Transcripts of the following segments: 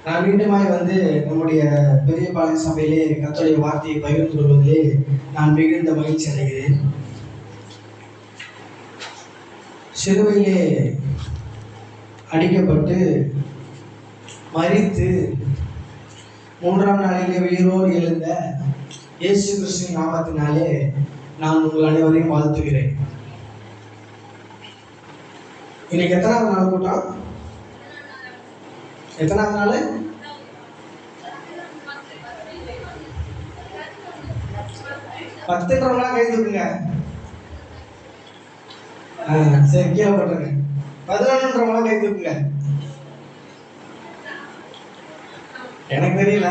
நான் மீண்டுமாய் வந்து நம்முடைய பெரிய பாளையம் சபையிலே கர்த்தருடைய வார்த்தையை பகிர்ந்து கொள்வதிலே நான் மிகுந்த மகிழ்ச்சி அடைகிறேன். சிலுவையிலே அடிக்கப்பட்டு மரித்து மூன்றாம் நாளிலே உயிரோடு எழுந்த இயேசு கிறிஸ்துவின் நாமத்தினாலே நான் உங்கள் அனைவரையும் வாழ்த்துகிறேன். இன்னைக்கு எத்தனாவது நாள் கூட்டம்? எத்தனாவது நாள்? 10 கை தூக்குங்க. சரி, கீழே போட்டுருங்க. 11 கை தூக்குங்க. எனக்கு தெரியல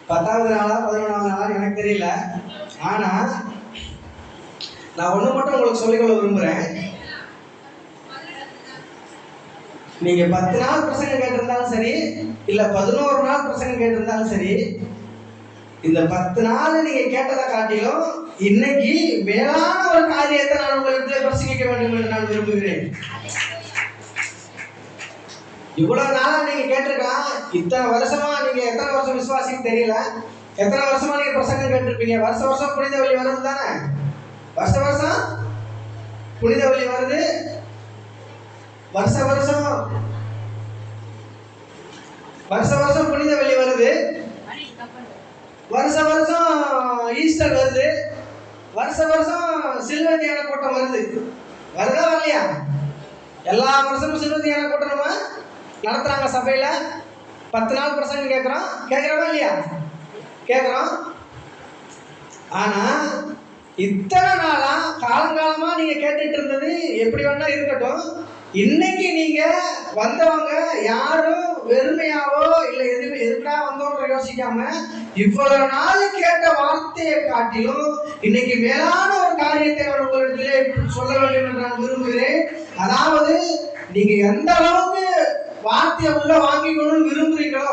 10வது நாளா 11வது நாளா எனக்கு தெரியல. ஆனா நான் ஒண்ணு மட்டும் உங்களுக்கு சொல்லிக்கொள்ள விரும்புறேன். நீங்க 10 நாள் பிரசங்கம் கேட்டிருந்தாலும் சரி, இல்ல 11 நாள் பிரசங்கம் கேட்டிருந்தாலும் சரி, இந்த 10 நாள் நீங்க கேட்டதை காட்டிலும் இன்னைக்கு மேலான ஒரு காரியத்தை நான் உங்களுக்கு பிரசங்கிக்க வேண்டும் என்று நான் விரும்புகிறேன். இவ்வளவு நாளா நீங்க கேட்டிருக்கலாம். இத்தனை வருஷமா நீங்க எத்தனை வருஷம் விசுவாசின்னு தெரியல. எத்தனை வருஷமா நீங்க பிரசங்கம் கேட்டிருப்பீங்க. வருஷம் புனித வெள்ளி வருது தானே? வருஷம் புனித வெள்ளி வருது. வருஷம் புனித வெள்ளி வருது. வருஷம் ஈஸ்டர் வருது. வருஷம் சிலுவை தியான கூட்டம் வருது. வருதா வரலையா? எல்லா வருஷமும் சிலுவை தியான கூட்டம் நம்ம நடத்துறாங்க சபையில. 10 நாள் பிரசங்கம் கேட்கிறோமா இல்லையா? கேட்கிறோம். ஆனா இத்தனை நாளா காலங்காலமா நீங்க கேட்டுட்டு இருந்தது எப்படி வேணா இருக்கட்டும். இன்னைக்கு நீங்க வந்தவங்க யாரும் வெறுமையாவோ இல்ல எதுக்கா வந்தோன்ற யோசிக்காம இவ்வளவு நாள் கேட்ட வார்த்தையை காட்டிலும் இன்னைக்கு மேலான ஒரு காரியத்தை நான் உங்களிடத்திலே சொல்ல வேண்டும் என்று நான் விரும்புகிறேன். அதாவது நீங்க எந்த அளவுக்கு வார்த்தையை உள்ள வாங்கிக்கணும்னு விரும்புறீங்களோ,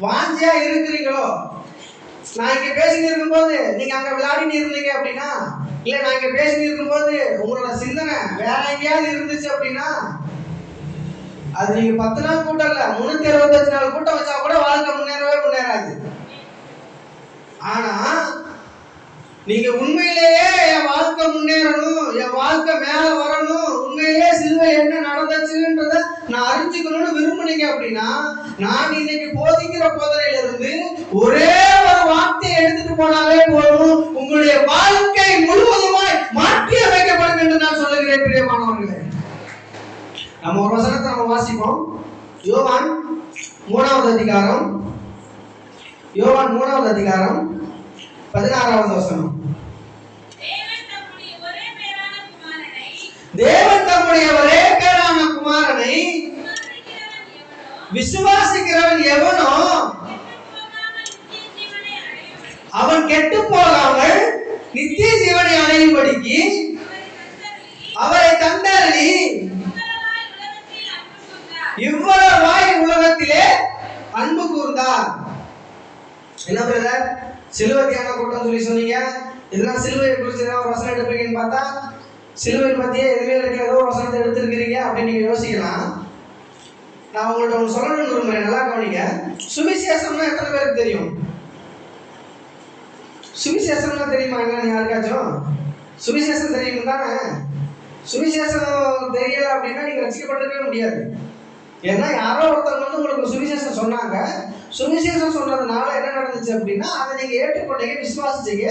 வாஞ்சியா இருக்கிறீங்களோ. நான் இங்க பேசிட்டு இருக்கும்போது நீங்க அங்க விளையாடிட்டு இருந்தீங்க அப்படின்னா, இல்ல நான் இங்க பேசிட்டு இருக்கும்போது உங்களோட சிந்தனை வேற எங்கேயாவது இருந்துச்சு அப்படின்னா, அது நீங்க 10 நாள் கூட்டம் இல்ல 365 நாள் கூட்டம் வச்சா கூட வாழ்க்கை முன்னேறாது. ஆனா நீங்க உண்மையிலேயே என் வாழ்க்கை முன்னேறணும், என் வாழ்க்கை மேல வரணும், உண்மையிலேயே சிலுவை என்ன நடந்துச்சுன்றத நான் அறிஞ்சுக்கணும்னு விரும்புனீங்க அப்படின்னா, நான் இன்னைக்கு போதிக்கிற போதனையில இருந்து ஒரே ஒரு வார்த்தையை எடுத்துட்டு போனாலே போதும், உங்களுடைய வாழ்க்கை முழுவதுமாய் மாற்றி அமைக்கப்படும் என்று நான் சொல்லுகிறேன். பிரியமானவர்களே, நம்ம ஒரு வசனத்தை நம்ம வாசிப்போம். யோவான் 3வது அதிகாரம் 16வது வசனம். தேவன் தம்முடைய ஒரே பேரான குமாரனை விசுவாசிக்கிறவன் எவனோ அவன் கெட்டு போகாமல் நித்திய ஜீவனை அடையும்படிக்கு அவரை தந்தருளி இவ்வளவாய் உலகத்திலே அன்பு கூர்ந்தார். என்ன பிரதர், சிலுவை தியான கூட்டம் சொல்லி சொன்னீங்க, இதெல்லாம் சிலுவையை குறித்து ஒரு வசனம் எடுப்பீங்கன்னு பார்த்தா சிலுவை பத்தியே எதுவே இருக்கிற ஏதோ ஒரு வசனத்தை எடுத்திருக்கிறீங்க அப்படின்னு நீங்க யோசிக்கலாம். நான் உங்கள்ட்ட ஒன்று சொல்லணும்னு விரும்புறேன், நல்லா கவனிங்க. சுவிசேஷம்னா எத்தனை பேருக்கு தெரியும்? சுவிசேஷம்னா தெரியுமா என்னன்னு யாருக்காச்சும்? சுவிசேஷம் தெரியும் தானே? சுவிசேஷம் தெரியல அப்படின்னா நீங்க ரசிக்கப்பட்டிருக்கவே முடியாது. ஏன்னா யாரோ ஒருத்தவங்க வந்து உங்களுக்கு சுவிசேஷம் சொன்னாங்க. சுவிசேஷம் சொன்னதுனால என்ன நடந்துச்சு அப்படின்னா, அதை நீங்க ஏற்றுக்கொண்டீங்க, விசுவாசிச்சீங்க.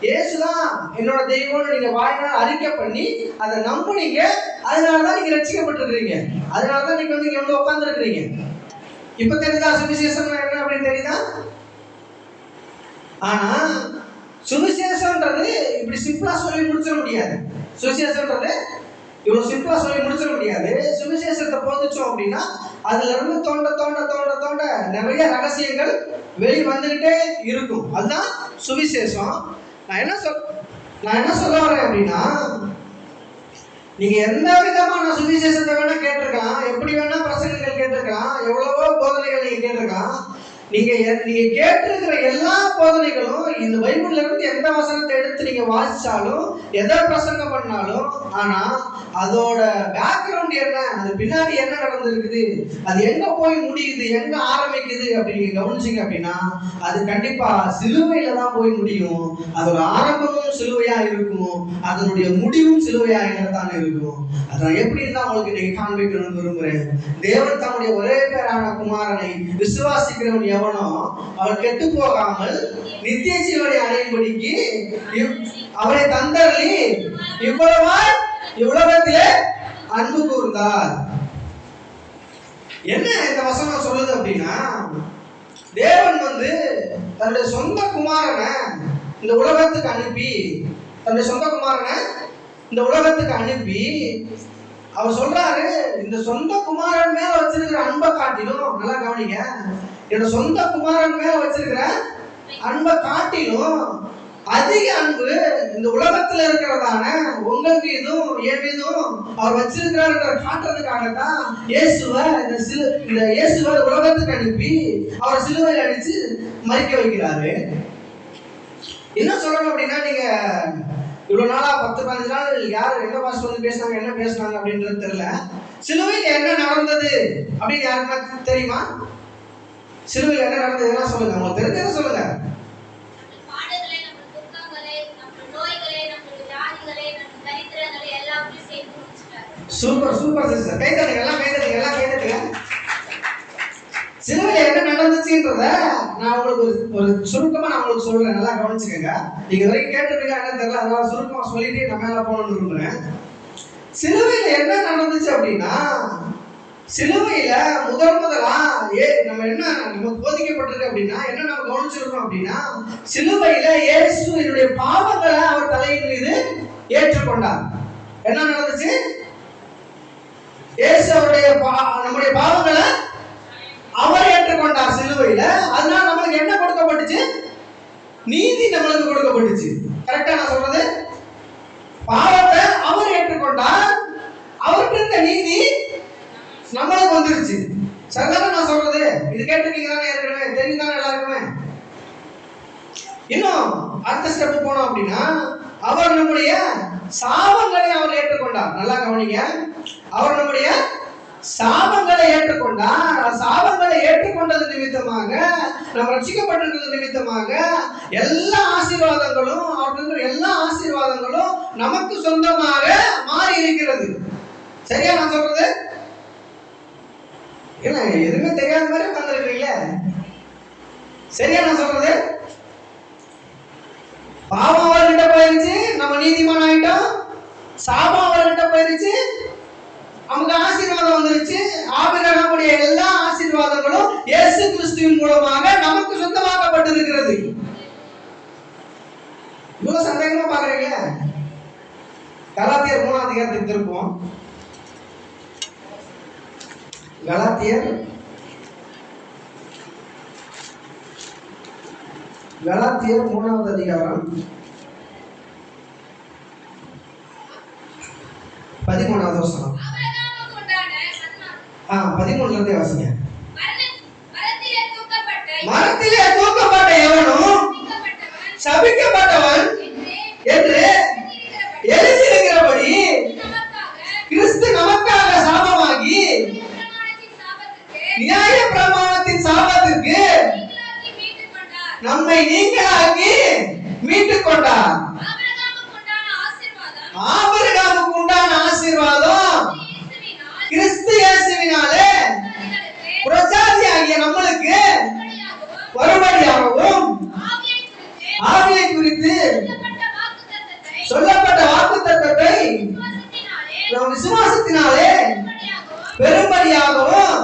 இயேசுதான் என்னோட தெய்வம்னு நீங்க வாயினால் அறிக்கை பண்ணி அதை நம்புனீங்க. அதனாலதான் நீங்க ரசிக்கப்பட்டிருக்கிறீங்க. அதனாலதான் நீங்க வந்து இங்க வந்து உட்கார்ந்து இருக்கிறீங்க. இப்ப தெரியுதா சுவிசேஷம் என்ன அப்படின்னு தெரியுதா? ஆனா சுவிசேஷம்ன்றது இப்படி சிம்பிளா சொல்லி முடிச்சிட முடியாது. சுவிசேஷம்ன்றது இவ்வளவு சிம்பிளா சொல்லி முடிச்சிட முடியாது. சுவிசேஷத்தை போதிச்சோம் அப்படின்னா அதுல இருந்து தோண்ட நிறைய ரகசியங்கள் வெளி வந்துகிட்டே இருக்கும். அதுதான் சுவிசேஷம். நான் என்ன சொல்ல வரேன் அப்படின்னா, நீங்க எந்த விதமான சுவிசேஷத்தை வேணா கேட்டிருக்கலாம், எப்படி வேணா பிரசங்கங்கள் கேட்டிருக்கலாம், எவ்வளவோ போதனைகள் நீங்க கேட்டிருக்கலாம். நீங்க கேட்டிருக்கிற எல்லா போதனைகளும் இந்த பைபிள்ல இருந்து எந்த வசனத்தை எடுத்து நீங்க வாசிச்சாலும் எதை பிரசங்கம் பண்ணாலும், ஆனா அதோட பேக்ரவுண்ட் என்ன, அது பின்னாடி என்ன நடந்திருக்குது, அது எங்க போய் முடியுது, எங்க ஆரம்பிக்குது அப்படி நீங்க கவனிச்சீங்க அப்படின்னா அது கண்டிப்பா சிலுவையில தான் போய் முடியும். அதோட ஆரம்பமும் சிலுவையா இருக்கும், அதனுடைய முடிவும் சிலுவையாக இருக்கும். அதான் எப்படின்னு தான் உங்களுக்கு இன்னைக்கு காண்பிக்கணும்னு விரும்புறேன். தேவன் தம்முடைய ஒரே பேரான குமாரனை விசுவாசிக்கிறவன் எவனோ அவன் கெட்டு போகாமல் நித்திய ஜீவனை அடையும்படிக்கு அவரை தந்தருளி இவ்வளவாய் இவ்வுலகத்திலே அன்பு கூர்ந்தார். என்ன இந்த வசனம் சொல்லுது அப்படின்னா, தேவன் தன்னுடைய சொந்த குமாரனை இந்த உலகத்துக்கு அனுப்பி அவர் சொல்றாரு, இந்த சொந்த குமாரன் மேல வச்சிருக்கிற அன்பை காட்டிலும், நல்லா கவனிங்க, என்னோட சொந்த குமாரன் மேல வச்சிருக்கிற அன்பை காட்டிலும் அதிக அன்பு இந்த உலகத்துல இருக்கிறதான உங்கள் மீதும் என் மீதும் அவர் வச்சிருக்கிறார் காட்டுறதுக்காகத்தான் இயேசுவை உலகத்துக்கு அனுப்பி அவரை சிலுவையில் அடிச்சு மறிக்க வைக்கிறாரு. என்ன சொல்லணும் அப்படின்னா, நீங்க இவ்வளவு நாளா 10-15 நாள் யார் என்ன பாஸ்டர் பேசினாங்க, என்ன பேசினாங்க அப்படின்றது தெரியல. சிலுவையில் என்ன நடந்தது அப்படின்னு யாருன்னா தெரியுமா? சிலுவையில் என்ன நடந்தது என்ன சொல்லுங்க, உங்களுக்கு தெரிஞ்சதை சொல்லுங்க. சூப்பர் சூப்பர் சிஸ்டர், கை தட்டுங்க, எல்லாம் கை தட்டுங்க. சிலுவையில் என்ன நடந்துச்சுன்றத நான் உங்களுக்கு ஒரு சுருக்கமா நான் உங்களுக்கு சொல்றேன், நல்லா கவனிச்சுக்கங்க. நீங்க வரைக்கும் கேட்டுருக்கீங்க என்ன தெரியல, அதனால சுருக்கமா சொல்லிட்டு நான் மேல போகணும்னு விரும்புறேன். சிலுவையில் என்ன நடந்துச்சு அப்படின்னா, சிலுவையில முதலா நமக்கு போதிக்கப்பட்டிருக்கு அப்படின்னா என்ன நம்ம கவனிச்சிருக்கோம் அப்படின்னா, சிலுவையில இயேசு என்னுடைய பாவங்களை அவர் தலையின் மீது ஏற்றுக்கொண்டார். என்ன நடந்துச்சு? இயேசு நம்முடைய பாவங்களை அவர் ஏற்றுக்கொண்டார் சிலுவையில. அதனால நம்மளுக்கு என்ன கொடுக்கப்பட்டுச்சு? நீதி நம்மளுக்கு கொடுக்கப்பட்டுச்சு. கரெக்டா நான் சொல்றது? பாவத்தை அவர் ஏற்றுக்கொண்டார், அவருக்கு இருந்த நீதி நம்மளுக்கு வந்துருச்சு. சரிதானே நான் சொல்றது? இது கேட்டிருக்கீங்க தானே, ஏற்கனவே தெரியுதானே எல்லாருக்குமே? இன்னும் அடுத்த ஸ்டெப் போனோம் அப்படின்னா, அவர் நம்முடைய சாபங்களை அவர் ஏற்றுக்கொண்டார். நல்லா கவனிங்க, அவர் நம்முடைய சாபங்களை ஏற்றுக்கொண்டார். சாபங்களை ஏற்றுக்கொண்டது நிமித்தமாக, நாம் ரட்சிக்கப்பட்டிருக்கிறது நிமித்தமாக எல்லா ஆசீர்வாதங்களும், அவருக்கு எல்லா ஆசீர்வாதங்களும் நமக்கு சொந்தமாக மாறி இருக்கிறது. சரியா நான் சொல்றது? என்ன எதுவுமே தெரியாத மாதிரி உட்கார்ந்துருக்கீங்க? சரியா நான் சொல்றது? பாவம் அவர்கிட்ட போயிருச்சு, நம்ம நீதிமான் ஆயிட்டோம். சாபம் அவர்கிட்ட போயிருச்சு, நமக்கு ஆசீர்வாதம் வந்துருச்சு. ஆபிரகாமுடைய எல்லா ஆசீர்வாதங்களும் இயேசு கிறிஸ்துவின் மூலமாக நமக்கு சொந்தமாக்கப்பட்டிருக்கிறது. இவ்வளவு சந்தேகமா பாக்குறீங்க? கலாத்தியர் 3ஆம் அதிகாரத்துக்கு திருப்போம். கலாத்தியர் 3ஆவது அதிகாரம் 13வது வசனம். 13ல இருந்து வாசிங்க. மரத்திலே தூக்கப்பட்ட எவனும் சபிக்கப்பட்டவன் என்று எழுதியிருக்கிறபடி கிறிஸ்து நமக்காக சாபமாகி நியாய பிரமாணத்தின் சாபத்திற்கு நம்மை நீங்களாக்கி மீட்டுக் கொண்டார். ஆபிரகாமுக்கு உண்டான ஆசீர்வாதம் கிறிஸ்து இயேசுவினாலே பிரஜாதியாகிய நம்மளுக்கு வரும்படியாகவும் ஆவியை குறித்து சொல்லப்பட்ட வாக்குத்தத்தத்தை நாம் விசுவாசத்தினாலே பெரும்படியாகவும்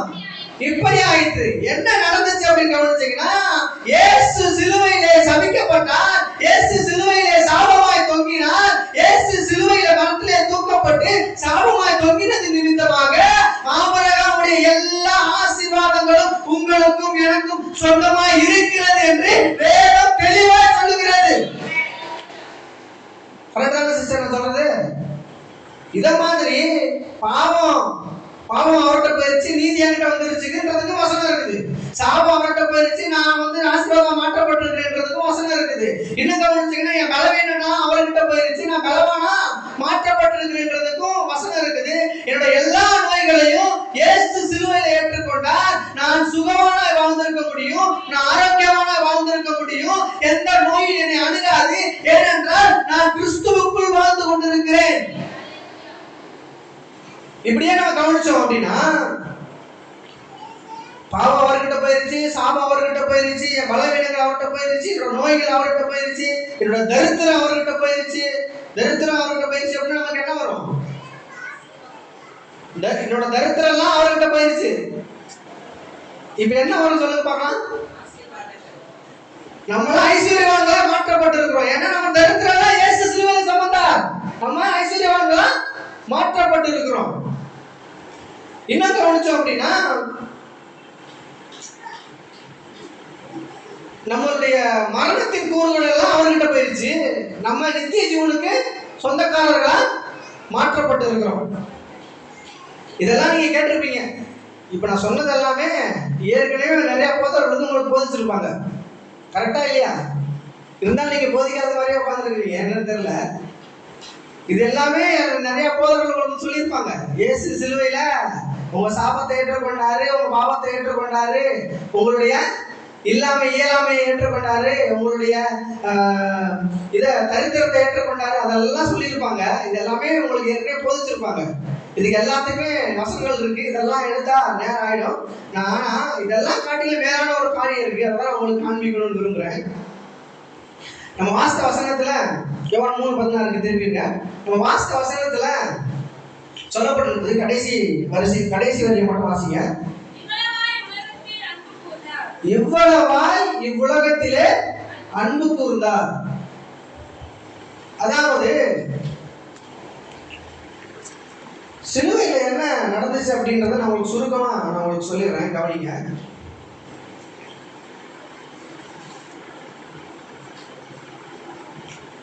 இப்படி ஆயிற்று. என்ன நடந்துச்சு அப்படின்னு கவனிச்சீங்கன்னா, இயேசு சிலுவையிலே சபிக்கப்பட்டார், இயேசு சிலுவையிலே சாபமாய் தொங்கினார், இயேசு சிலுவையில மரத்திலே தூக்கப்பட்டு சாபமாய் தொங்கினது நிமித்தமாக ஆபிரகாமுடைய எல்லா ஆசீர்வாதங்களும் உங்களுக்கும் எனக்கும் சொந்தமாய் இருக்கிறது என்று வேதம் தெளிவாய் சொல்லுகிறது. கரெக்டான சிஸ்டர் சொல்றது? இத மாதிரி பாவம் அவர்கிட்ட போயிருச்சு, நீதி என்கிட்ட வந்துருச்சுன்றதுக்கு வசனம் இருக்குது. சாபம் அவர்கிட்ட போயிருச்சு, நான் இன்னும் கவனிச்சீங்கன்னா என் பலவீனம்னா அவர்கிட்ட போயிருச்சு, நான் பலவானா மாற்றப்பட்டிருக்கிறதுக்கும் வசனம் இருக்குது. என்னோட எல்லா நோய்களையும் இயேசு சிலுவையில் ஏற்றுக்கொண்டார். நான் சுகமான வாழ்ந்திருக்க முடியும், நான் ஆரோக்கியமான வாழ்ந்திருக்க முடியும். எந்த நோயும் என்னை அணுகாது. ஏனென்றால் நான் கிறிஸ்துவுக்குள் வாழ்ந்து கொண்டிருக்கிறேன். இப்படியே நம்ம கவனிச்சோம் அப்படின்னா பாவம் அவர்கிட்ட போயிருச்சு, சாபம் அவர்கிட்ட போயிருச்சு, என் பலவீனங்கள் அவர்கிட்ட போயிருச்சு, என்னோட நோய்கள் அவர்கிட்ட போயிருச்சு, என்னோட தரித்திரம் அவர்கிட்ட போயிருச்சு. தரித்திரம் அவர்கிட்ட போயிருச்சு அப்படின்னா நமக்கு என்ன வரும்? என்னோட தரித்திரம் எல்லாம் அவர்கிட்ட போயிருச்சு. இப்ப என்ன வரும் சொல்லுங்க பார்க்கலாம். நம்மளும் ஐஸ்வர்யவான்களா மாற்றப்பட்டிருக்கிறோம். ஏன்னா நம்ம தரித்திரம் எல்லாம் இயேசு சிலுவையில் சுமந்தார். நம்ம ஐஸ்வர்யவான்களா மாற்றப்பட்டிருக்கிறோம். இன்னும் கவனிச்சோம் அப்படின்னா நம்மளுடைய மரணத்தின் கூறுகள் எல்லாம் அவர்கிட்ட போயிருச்சு. நம்ம நித்திய ஜீவனுக்கு சொந்தக்காரர்களா மாற்றப்பட்டு இருக்கிறோம். இதெல்லாம் நீங்க கேட்டிருப்பீங்க. இப்ப நான் சொன்னது எல்லாமே ஏற்கனவே நிறைய போதவர்களுக்கு உங்களுக்கு போதிச்சிருப்பாங்க. கரெக்டா இல்லையா? இருந்தாலும் நீங்க போதிக்காத மாதிரியே உட்காந்துருக்கீங்க, என்னன்னு தெரியல. இது எல்லாமே நிறைய போதவர்கள் உங்களுக்கு சொல்லியிருப்பாங்க. இயேசு சிலுவையில உங்க சாபத்தை ஏற்றுக்கொண்டாரு, உங்க பாவத்தை ஏற்றுக்கொண்டாரு, உங்களுடைய இயலாமையை ஏற்றுக்கொண்டாரு, உங்களுடைய தரித்திரத்தை ஏற்றுக்கொண்டாரு, அதெல்லாம் சொல்லியிருப்பாங்க. இதெல்லாமே உங்களுக்கு ஏற்கனவே போதிச்சிருப்பாங்க. இதுக்கு எல்லாத்துக்குமே வசனங்கள் இருக்கு. இதெல்லாம் எடுத்தா நேரம் ஆயிடும். ஆனா இதெல்லாம் காட்டிலும் மேலான ஒரு காரியம் இருக்கு. அதெல்லாம் உங்களுக்கு காண்பிக்கணும்னு விரும்புறேன். நம்ம வாஸ்த வசனத்துல யோவான் 3:16 திரும்பிங்க. நம்ம வாஸ்த வசனத்துல சொல்லப்பட்டிருந்தது கடைசி வரியை மட்டும் வாசிங்க. இவ்வளவாய் இவ்வுலகத்திலே அன்பு கூர்ந்தார். அதாவது சிலுவையில் என்ன நடந்துச்சு அப்படின்றத நான் உங்களுக்கு சுருக்கமா சொல்லிடுறேன், கவனிங்க.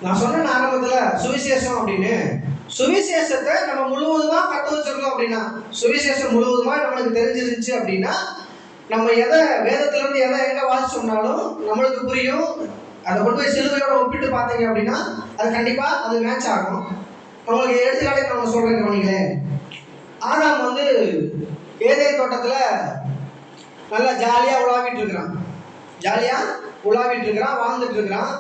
நான் சொன்ன ஆரம்பத்துல சுவிசேஷம் அப்படின்னு, சுவிசேஷத்தை நம்ம முழுவதுமா கற்று வச்சிருக்கோம் அப்படின்னா, சுவிசேஷம் முழுவதுமா நம்மளுக்கு தெரிஞ்சிருந்துச்சு அப்படின்னா, நம்ம எதை வேதத்துல இருந்து எதை எங்க வாசிச்சோம்னாலும் நம்மளுக்கு புரியும். அதை கொண்டு போய் சிலுவையோட ஒப்பிட்டு பார்த்தீங்க அப்படின்னா அது கண்டிப்பா அது மேட்ச் ஆகும். உங்களுக்கு எடுத்துக்காட்டு நம்ம சொல்றேன், கவனிங்களேன். ஆதாம் வந்து ஏதேன் தோட்டத்துல நல்லா ஜாலியா உலாவிட்டு இருக்கிறான், வாழ்ந்துட்டு இருக்கிறான்.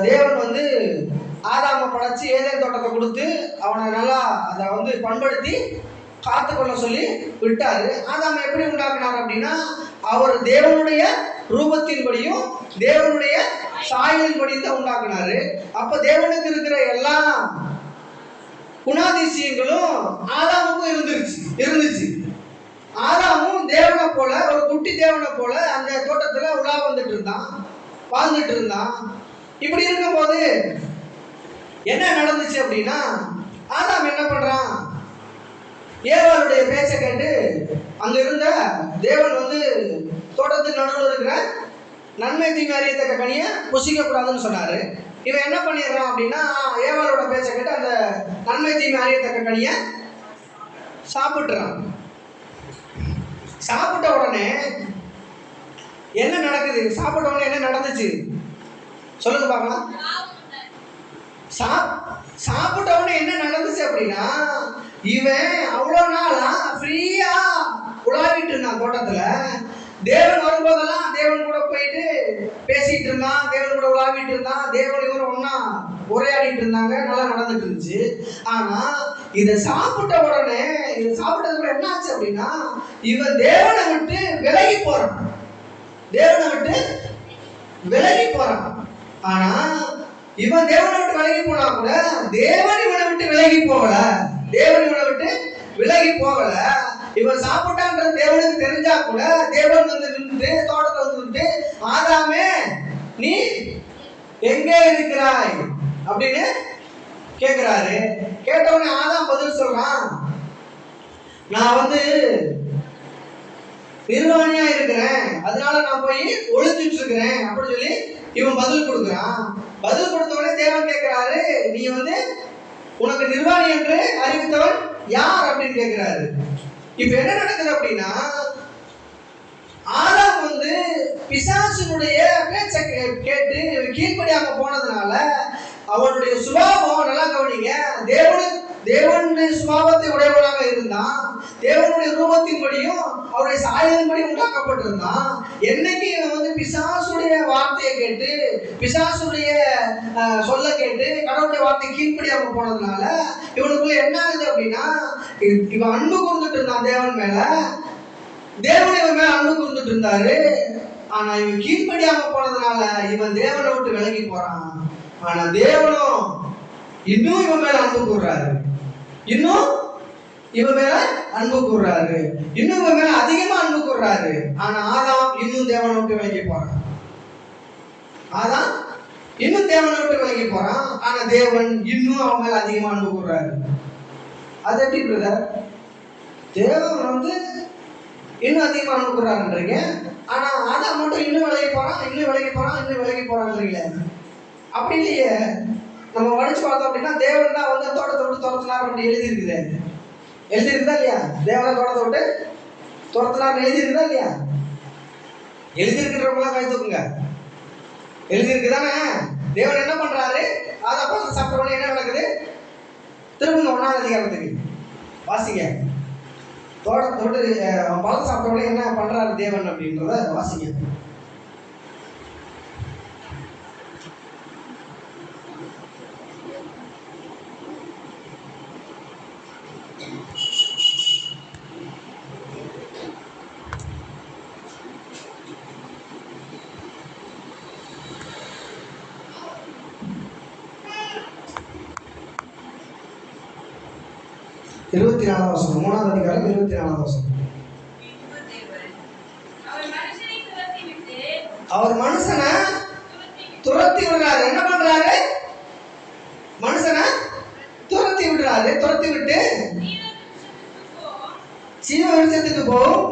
தேவன் வந்து ஆதாமை படைச்சு ஏதேன் தோட்டத்தை கொடுத்து அவனை நல்லா அதை வந்து பண்படுத்தி காத்துக்கொள்ள சொல்லி விட்டாரு. ஆதாமை எப்படி உண்டாக்குனார் அப்படின்னா, அவர் தேவனுடைய ரூபத்தின்படியும் தேவனுடைய சாயலின்படியும் தான் உண்டாக்குனாரு. அப்ப தேவனுக்கு இருக்கிற எல்லா குணாதிசயங்களும் ஆதாமுக்கும் இருந்துச்சு. ஆதாமும் தேவனை போல, ஒரு குட்டி தேவனை போல அந்த தோட்டத்துல உலா வாழ்ந்துட்டு இருந்தான். இப்படி இருக்கும் போது என்ன நடந்துச்சு அப்படின்னா, ஆதாம் என்ன பண்றான், ஏவாளுடைய பேச்சை கேட்டு அங்க இருந்த தேவன் வந்து தோட்டத்துக்கு நடுவில் இருக்கிற நன்மை தீமை அறியத்தக்க கனியை புசிக்க கூடாதுன்னு சொன்னாரு. இவன் என்ன பண்ணிடுறான் அப்படின்னா, ஏவாளோட பேச்சை கேட்டு அந்த நன்மை தீமை அறியத்தக்க கனியை சாப்பிட்டுறான். சாப்பிட்ட உடனே என்ன நடக்குது? சாப்பிட்ட உடனே என்ன நடந்துச்சு சொல்லுங்க பார்க்கலாம். சாப்பிட்ட உடனே என்ன நடந்துச்சு அப்படின்னா, இவன் அவ்வளவு நாளா ஃப்ரீயா உலாவிட்டு இருந்தான் தோட்டத்துல. தேவன் வரும்போதெல்லாம் தேவன் கூட போயிட்டு பேசிட்டு இருந்தான், தேவன் கூட உலாவிட்டு இருந்தான், தேவன் இவரும் ஒன்னா உரையாடிட்டு இருந்தாங்க, நல்லா நடந்துட்டு இருந்துச்சு. ஆனா இதை சாப்பிட்ட உடனே சாப்பிட்டதுக்கு என்ன ஆச்சு அப்படின்னா, இவன் தேவனை விட்டு விலகி போறான். ஆனா இவன் தேவனை விட்டு விலகி போனா கூட தேவன் இவனை விட்டு விலகி போகல. இவன் சாப்பிட்டான்றது தேவனுக்கு தெரிஞ்சா கூட தேவன் வந்து நின்று தோட்டத்தை வந்து ஆதாமே நீ எங்கே இருக்கிறாய் அப்படின்னு கேட்கிறாரு. கேட்டவனே ஆதாம் பதில் சொல்றான், நான் வந்து நிர்வாணியா இருக்கிறேன், அதனால நான் போய் ஒளிஞ்சிட்டு இருக்கிறேன் அப்படின்னு சொல்லி இவன் பதில் கொடுக்குறான். பதில் கொடுத்தவனே தேவன் கேட்கிறாரு, நீ வந்து உனக்கு நிர்வாணி என்று அறிவித்தவன் யார் அப்படின்னு கேட்கிறாரு. இப்ப என்ன நடக்குது அப்படின்னா, ஆதாம் வந்து பிசாசினுடைய பேச்சை கேட்டு கீழ்ப்படியாம போனதுனால அவனுடைய சுபாவம், நல்லா கவனிங்க, தேவனுடைய சுபாவத்தை உடையவனாக இருந்தான். தேவனுடைய ரூபத்தின்படியும் அவருடைய சாயலின்படி உண்டாக்கப்பட்டிருந்தான். என்னைக்கு இவன் பிசாசுடைய வார்த்தையை கேட்டு, பிசாசுடைய சொல்ல கேட்டு கடவுளுடைய வார்த்தை கீழ்ப்படியாம போனதுனால இவனுக்குள்ள என்ன ஆகுது அப்படின்னா, இவன் அன்பு கூர்ந்துட்டு இருந்தான் தேவன் மேல, தேவன் இவன் மேல அன்பு கூர்ந்துட்டு இருந்தாரு. ஆனா இவன் கீழ்ப்படியாம போனதுனால இவன் தேவனை விட்டு விலகி போறான். ஆனா தேவனும் இன்னும் இவன் மேல அன்பு கூர்றாரு, இன்னும் இவன் மேல அன்பு கூர்றாரு, இன்னும் இவன் மேல அதிகமா அன்பு கூர்றாரு. ஆனா ஆதாம் இன்னும் தேவனை விட்டு விலகி போறான். ஆதாம் இன்னும் தேவனை விட்டு விலகி போறான். ஆனா தேவன் இன்னும் அவன் மேல அதிகமா அன்பு கூர்றாரு. அது எப்படி பிரதர்? தேவன் இன்னும் அதிகமா அன்பு கூர்றாருன்றீங்க, ஆனா ஆதாம் மட்டும் இன்னும் விலகி போறான், இன்னும் விலகி போறான், இன்னும் விலகி போறான்றீங்களே. அப்படி இல்லையே. நம்ம படிச்சு பார்த்தோம் அப்படின்னா தேவன் தான் தோட்டத்தை விட்டு துரத்தினார் அப்படி எழுதியிருக்குது. எழுதியிருக்குதா இல்லையா? தேவனை தோட்டத்தை விட்டு துரத்தினார் எழுதியிருக்குதா இல்லையா? எழுதியிருக்கிறவங்களாம் கை தூக்குங்க. எழுதியிருக்குதானே? தேவன் என்ன பண்றாரு? ஆதாம் பழத்தை சாப்பிட்ட உடனே என்ன நடக்குது? திரும்புங்க 1ஆம் அதிகாரத்துக்கு வாசிங்க. தோட்டத்தை விட்டு பழத்தை சாப்பிட்ட உடனே என்ன பண்றாரு தேவன் அப்படின்றத வாசிங்க. இருபத்தி 4ஆம் வசனம், 3ஆம் அதிகாரம் 24ஆம் வசனம். அவர் மனுஷனை துரத்தி விடுறாரு. என்ன பண்றாரு? மனுஷனை துரத்தி விடுறாரு. துரத்தி விட்டு ஜீவ விருட்சத்துக்கு போகும்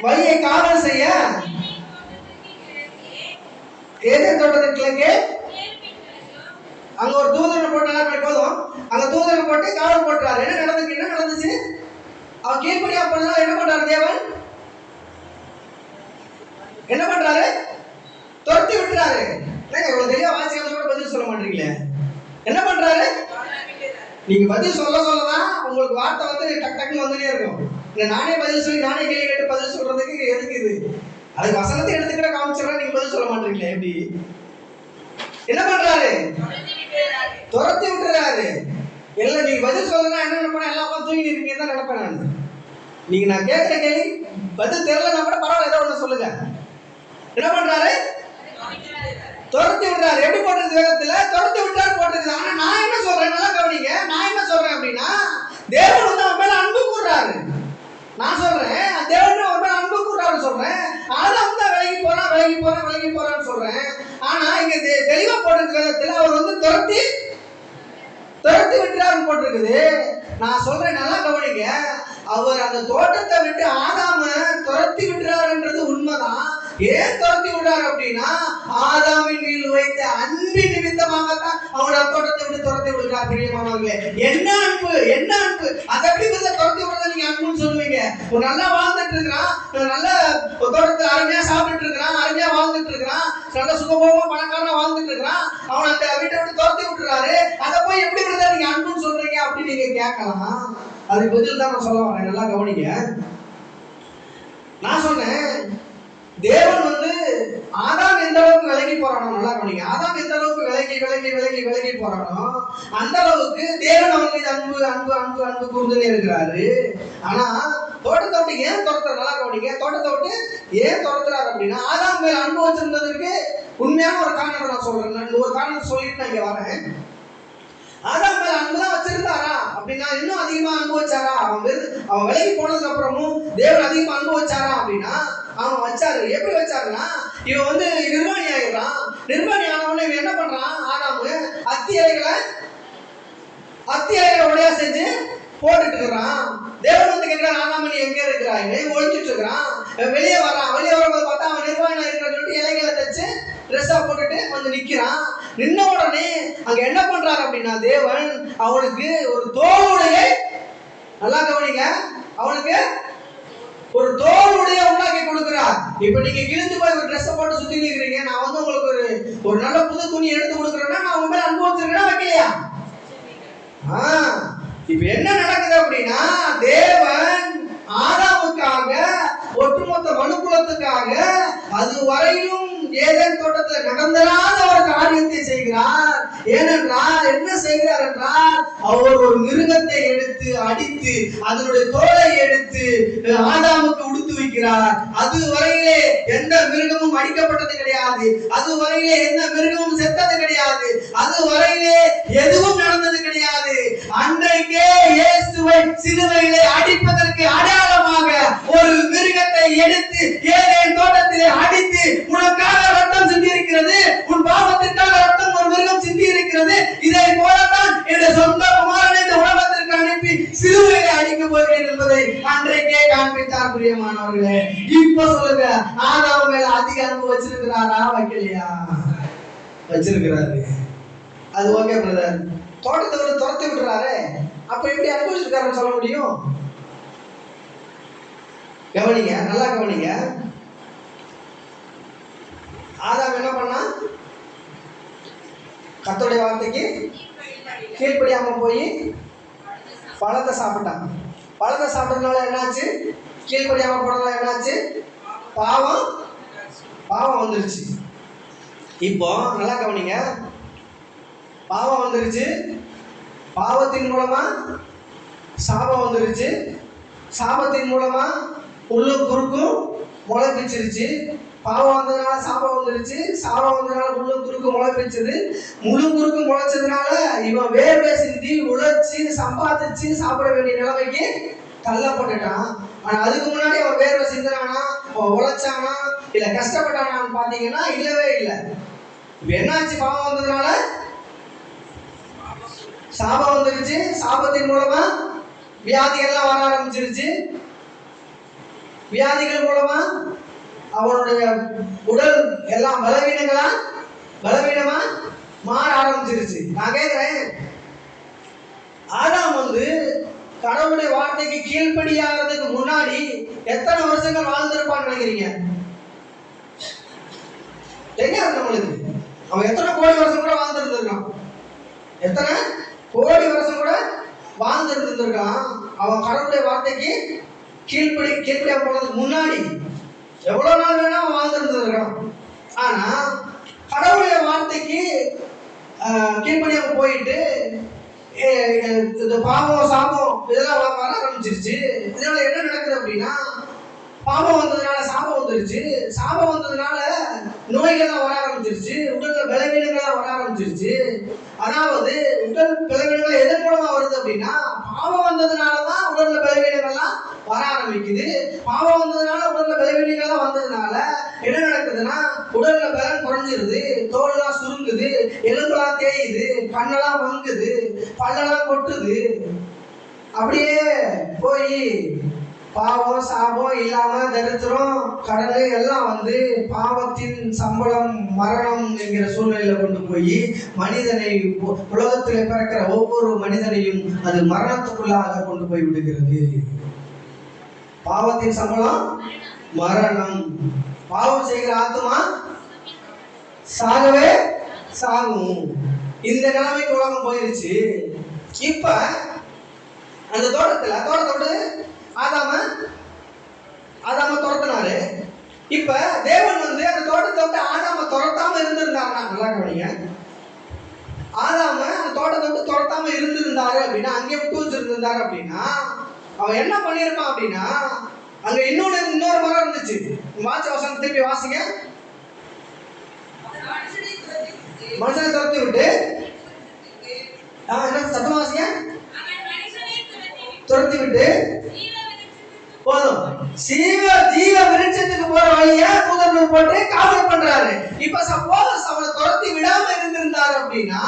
வழியை காவல் செய்ய ஏதேன் தோட்டத்திற்கு அங்க ஒரு தூதனை போட்டு போதும், அங்க தூதனை போட்டு காவல் போட்டுறாரு. என்ன நடந்துச்சு? அவன் கீழ்ப்படியா போனதுனால என்ன பண்றாரு தேவன்? என்ன பண்றாரு? துரத்தி விட்டுறாரு. இவ்வளவு தெளிவா வாசிக்கிறத கூட பதில் சொல்ல மாட்டீங்களே. என்ன பண்றாரு? நீங்க பதில் சொல்லதான் உங்களுக்கு வார்த்தை டக் டக்குன்னு வந்துட்டே இருக்கும். இல்ல நானே பதில் சொல்லி நானே கேள்வி கேட்டு பதில் சொல்றதுக்கு எதுக்கு இது? அது வசனத்தை எடுத்துக்கிற காமிச்சிடறா, நீங்க பதில் சொல்ல மாட்டீங்களே எப்படி? என்ன பண்றாரு? துரத்தி விட்டுறாரு. இல்ல நீங்க பதில் சொல்லுங்க, என்ன நினைப்பா எல்லா உட்காந்து தூங்கி இருக்கீங்க தான் நினைப்பேன் நான். நீங்க நான் கேட்கிற கேள்வி பதில் தெரியலன்னா கூட பரவாயில்ல, ஏதோ ஒண்ணு சொல்லுங்க. என்ன பண்றாரு? துரத்தி விடுறாரு. எப்படி போட்டிருக்கு வேதத்துல? துரத்தி விட்டாரு போட்டிருக்கு. ஆனா நான் என்ன சொல்றேன், நல்லா கவனிங்க. நான் என்ன சொல்றேன் அப்படின்னா, தேவன் அவன் மேல அன்பு கூர்றாரு. நான் சொல்றேன் தேவன் அவன் மேல அன்பு கூர்றாரு சொல்றேன். ஆதாம் தான் விலகி போறான்னு சொல்றேன். ஆனா இங்க தெளிவா போட்டிருக்கு வேதத்துல, அவர் துரத்தி விட்டுறாருன்னு போட்டிருக்குது. நான் சொல்றேன் நல்லா கவனிங்க. அவர் அந்த தோட்டத்தை விட்டு ஆதாம துரத்தி விட்டுறாருன்றது உண்மைதான். ஏன் துரத்தி விடுறாரு அப்படின்னா, ஆதாமின் மீது வைத்த அன்பின் நிமித்தமாகத்தான் அவரோட தோட்டத்தை விட்டு துரத்தி விடுறார். பிரியமானவர்களே, என்ன அன்பு! அதை எப்படி துரத்தி விடுறத நீங்க அன்புன்னு சொல்லுவீங்க? ஒரு நல்லா வாழ்ந்துட்டு இருக்கிறான், நல்ல தோட்டத்தை அருமையா சாப்பிட்டு இருக்கிறான், அருமையா வாழ்ந்துட்டு இருக்கிறான், நல்ல சுகபோகமா பணக்காரனா வாழ்ந்துட்டு இருக்கிறான். அவன் அந்த வீட்டை விட்டு துரத்தி விட்டுறாரு. அதை போய் எப்படி விடுறத நீங்க அன்புன்னு சொல்றீங்க அப்படின்னு நீங்க கேட்கலாம். அதுக்கு பதில் தான் நான் சொல்ல வரேன். நல்லா கவனிங்க. நான் சொன்னேன் தேவன் ஆதாம் எந்த அளவுக்கு விலகி போறானோ, நல்லா கவனிங்க. ஆதாம் எந்த அளவுக்கு விலகி போறானோ அந்த அளவுக்கு தேவன் அவன் மீது அன்பு கூர்ந்துட்டே இருக்கிறாரு. ஆனா தோட்டத்தை விட்டு ஏன் துரத்துறாரு? நல்லா கவனிங்க. தோட்டத்தை விட்டு ஏன் துரத்துறாரு அப்படின்னா, ஆதாம் மேல அன்பு வச்சிருந்ததற்கு உண்மையான ஒரு காரணத்தை நான் சொல்றேன். ஒரு காரணத்தை சொல்லிட்டு நான் இங்க வரேன். ஆதாம் மேல அன்புதான் வச்சிருந்தாரா அப்படின்னா, இன்னும் அதிகமா அன்பு வச்சாரா? அவன் விலகி போனதுக்கு அப்புறமும் தேவன் அதிகமா அன்பு வச்சாரா அப்படின்னா, அவன் வச்சாரு. எப்படி வச்சாருன்னா, இவன் நிர்வாணி ஆகிடுறான். நிர்வாணி ஆனவன இவன் என்ன பண்றான்? ஆதாமு அத்தி இலைகளை உடையா செஞ்சு போட்டுட்டு இருக்கிறான். தேவன் கேட்கிறான், ஆதாம நீ எங்க இருக்கிறாய்? ஒழிஞ்சிட்டு இருக்கிறான். வெளியே வரும்போது பார்த்தா அவன் நிர்வாணி இருக்கிற சொல்லிட்டு இலைகளை தச்சு ட்ரெஸ்ஸா போட்டுட்டு நிக்கிறான். நின்ன உடனே அங்க என்ன பண்றாரு அப்படின்னா, தேவன் அவனுக்கு ஒரு தோளுடைய, நல்லா கவனிங்க, அவனுக்கு ஒரு தோளுடைய உண்டாக்கி கொடுக்கிறார். இப்ப நீங்க கிழிஞ்சு போய் ஒரு ட்ரெஸ் போட்டு சுத்தி நிக்கிறீங்க, நான் வந்து உங்களுக்கு ஒரு நல்ல புது துணி எடுத்து கொடுக்குறேன்னா நான் உங்க மேல அன்பு வச்சிருக்கேனா வைக்கலையா? இப்ப என்ன நடக்குது அப்படின்னா, தேவன் ஆதாமுக்காக ஒட்டுமொத்த மனுக்குலத்துக்காக அதுவரையிலும் ஏதேன் தோட்டத்தில் நடந்தராத ஒரு காரியத்தை செய்கிறார். ஏனென்றால் என்ன செய்கிறார் என்றால், அவர் ஒரு மிருகத்தை எடுத்து அடித்து அதனுடைய தோலை எடுத்து ஆதாமுக்கு உடுத்து வைக்கிறார். அதுவரையிலே எந்த மிருகமும் அடிக்கப்பட்டது கிடையாது, அதுவரையிலே எந்த மிருகமும் செத்தது கிடையாது, அதுவரையிலே எதுவும் நடந்தது கிடையாது. அன்றைக்கே இயேசுவை சிலுவையிலே அடிப்பதற்கு அடையாளமாக ஒரு மிருகத்தை எடுத்து ஏதேன் தோட்டத்திலே அடித்து, உனக்காக ரத்தம் சிந்தி இருக்கிறது, உன் பாவத்திற்காக ரத்தம் ஒரு மிருகம் சிந்தி இருக்கிறது, இதை போலத்தான் என்ற சொந்த குமாரனை இந்த உலகத்திற்கு அனுப்பி சிலுவையிலே அடிக்க போகிறேன் என்பதை அன்றைக்கே காண்பித்தார். பிரியமானவர்களே, இப்ப சொல்லுங்க, ஆதாம் மேல அதிக அன்பு வச்சிருக்கிறாரா வைக்கலையா? வச்சிருக்கிறாரு. அது ஓகே பிரதர், தோட்டத்தை விட்டு துரத்தி விடுறாரு, அப்ப எப்படி அனுபவிச்சிருக்காருன்னு சொல்ல முடியும்? கவனிங்க, நல்லா கவனிங்க. ஆதாம் என்ன பண்ணா? கர்த்தருடைய வார்த்தைக்கு கீழ்ப்படியாம போய் பழத்தை சாப்பிட்டான். பழத்தை சாப்பிட்டதுனால என்னாச்சு? கீழ்ப்படியாம போனதுனால என்னாச்சு? பாவம் வந்துருச்சு. இப்போ நல்லா கவனிங்க, பாவம் வந்துருச்சு, பாவத்தின் மூலமா சாபம் வந்துருச்சு, சாபத்தின் மூலமா உள்ளும் குறுக்கும் முளை பிச்சிருச்சு, பாவம் வந்ததுனால சாபம் வந்துருச்சு, சாபம் வந்ததுனால உள்ளும் குறுக்கும் முளை பிச்சது, முழு குறுக்கும் முளைச்சதுனால இவன் வேர்வை சிந்தி உழைச்சி சம்பாதிச்சு சாப்பிட வேண்டிய நிலைமைக்கு தள்ளப்பட்டுட்டான். ஆனா அதுக்கு முன்னாடி அவன் வேர்வை சிந்தினானா, அவன் உழைச்சானா, இல்ல கஷ்டப்பட்டானான்னு பாத்தீங்கன்னா இல்லவே இல்லை. இப்ப என்னாச்சு? பாவம் வந்ததுனால சாபம் வந்துருச்சு, சாபத்தின் மூலமா வியாதிகள்லாம் வர ஆரம்பிச்சிருச்சு, வியாதிகள் மூலமா அவனுடைய உடல் எல்லாம் பலவீனமா மாற ஆரம்பிச்சிருச்சு. நான் கேட்கிறேன், ஆதாம் வந்து கடவுளுடைய வார்த்தைக்கு கீழ்ப்படியாகிறதுக்கு முன்னாடி எத்தனை வருஷங்கள் வாழ்ந்திருப்பான்னு நினைக்கிறீங்க? தெரியாது நம்மளுக்கு. அவன் எத்தனை கோடி வருஷம் கூட வாழ்ந்திருந்திருக்கான், எத்தனை கோடி வருஷம் கூட வாழ்ந்திருந்திருக்கான். அவன் கடவுளுடைய வார்த்தைக்கு கீழ்ப்படியா போனதுக்கு முன்னாடி எவ்வளவு நாள் வேணா வாழ்ந்திருந்திருக்கான். ஆனா கடவுளுடைய வார்த்தைக்கு கீழ்ப்படியாம போயிட்டு இந்த பாவம் சாபம் இதெல்லாம் வர ஆரம்பிச்சிருச்சு. இதனால என்ன நடக்குது அப்படின்னா, பாவம் வந்ததுனால சாபம் வந்துருச்சு, சாபம் வந்ததுனால நோய்கள்லாம் வர ஆரம்பிச்சிருச்சு, உடல்ல பலவீனங்கள்லாம் வர ஆரம்பிச்சிருச்சு. அதாவது உடல் பலவீனங்கள் எதன் மூலமா வருது அப்படின்னா, பாவம் வந்ததுனாலதான் உடல்ல பலவீனங்கள்லாம் வர ஆரம்பிக்குது. பாவம் வந்ததுனால உடல்ல பலவீனங்கள்லாம் வந்ததுனால என்ன நடக்குதுன்னா, உடல்ல பலன் குறைஞ்சிருது, தோல்லாம் சுருங்குது, எலும்பெல்லாம் தேயுது, கண்ணெல்லாம் மங்குது, பல்லெல்லாம் கொட்டுது. அப்படியே போய் பாவம் சாபம் இல்லாம தரித்திரம் கடல் எல்லாம் வந்து பாவத்தின் சம்பளம் மரணம் என்கிற சூழ்நிலையில கொண்டு போய் மனிதனை, உலகத்தில் பிறக்கிற ஒவ்வொரு மனிதனையும் அது மரணத்துக்குள்ளாக கொண்டு போய் விடுகிறது. பாவத்தின் சம்பளம் மரணம். பாவம் செய்கிற ஆத்மா சாகவே சாகும். இந்த நிலைமைக்கு உலகம் போயிருச்சு. இப்ப அந்த தோட்டத்தோடு ஆதாம துரத்தினாரு. இப்ப தேவன் வந்து அந்த தோட்டத்தை விட்டு ஆதாம துரத்தாம இருந்திருந்தாருன்னா, நல்லா கவனிங்க, ஆதாம அந்த தோட்டத்தை விட்டு துரத்தாம இருந்திருந்தாரு அப்படின்னா, அங்கே விட்டு வச்சிருந்தாரு அப்படின்னா, அவன் என்ன பண்ணிருப்பான் அப்படின்னா, அங்க இன்னொரு மரம் இருந்துச்சு. வாச வசனம் திருப்பி வாசிங்க. மனுஷனை துரத்தி விட்டு என்ன சத்தம் வாசிங்க. துரத்தி விட்டு போதும், ஜீவ விருட்சத்துக்கு போற வழிய தூதர்கள் போட்டு காவல் பண்றாரு. இப்ப சப்போஸ் அவனை துரத்தி விடாம இருந்திருந்தாரு அப்படின்னா,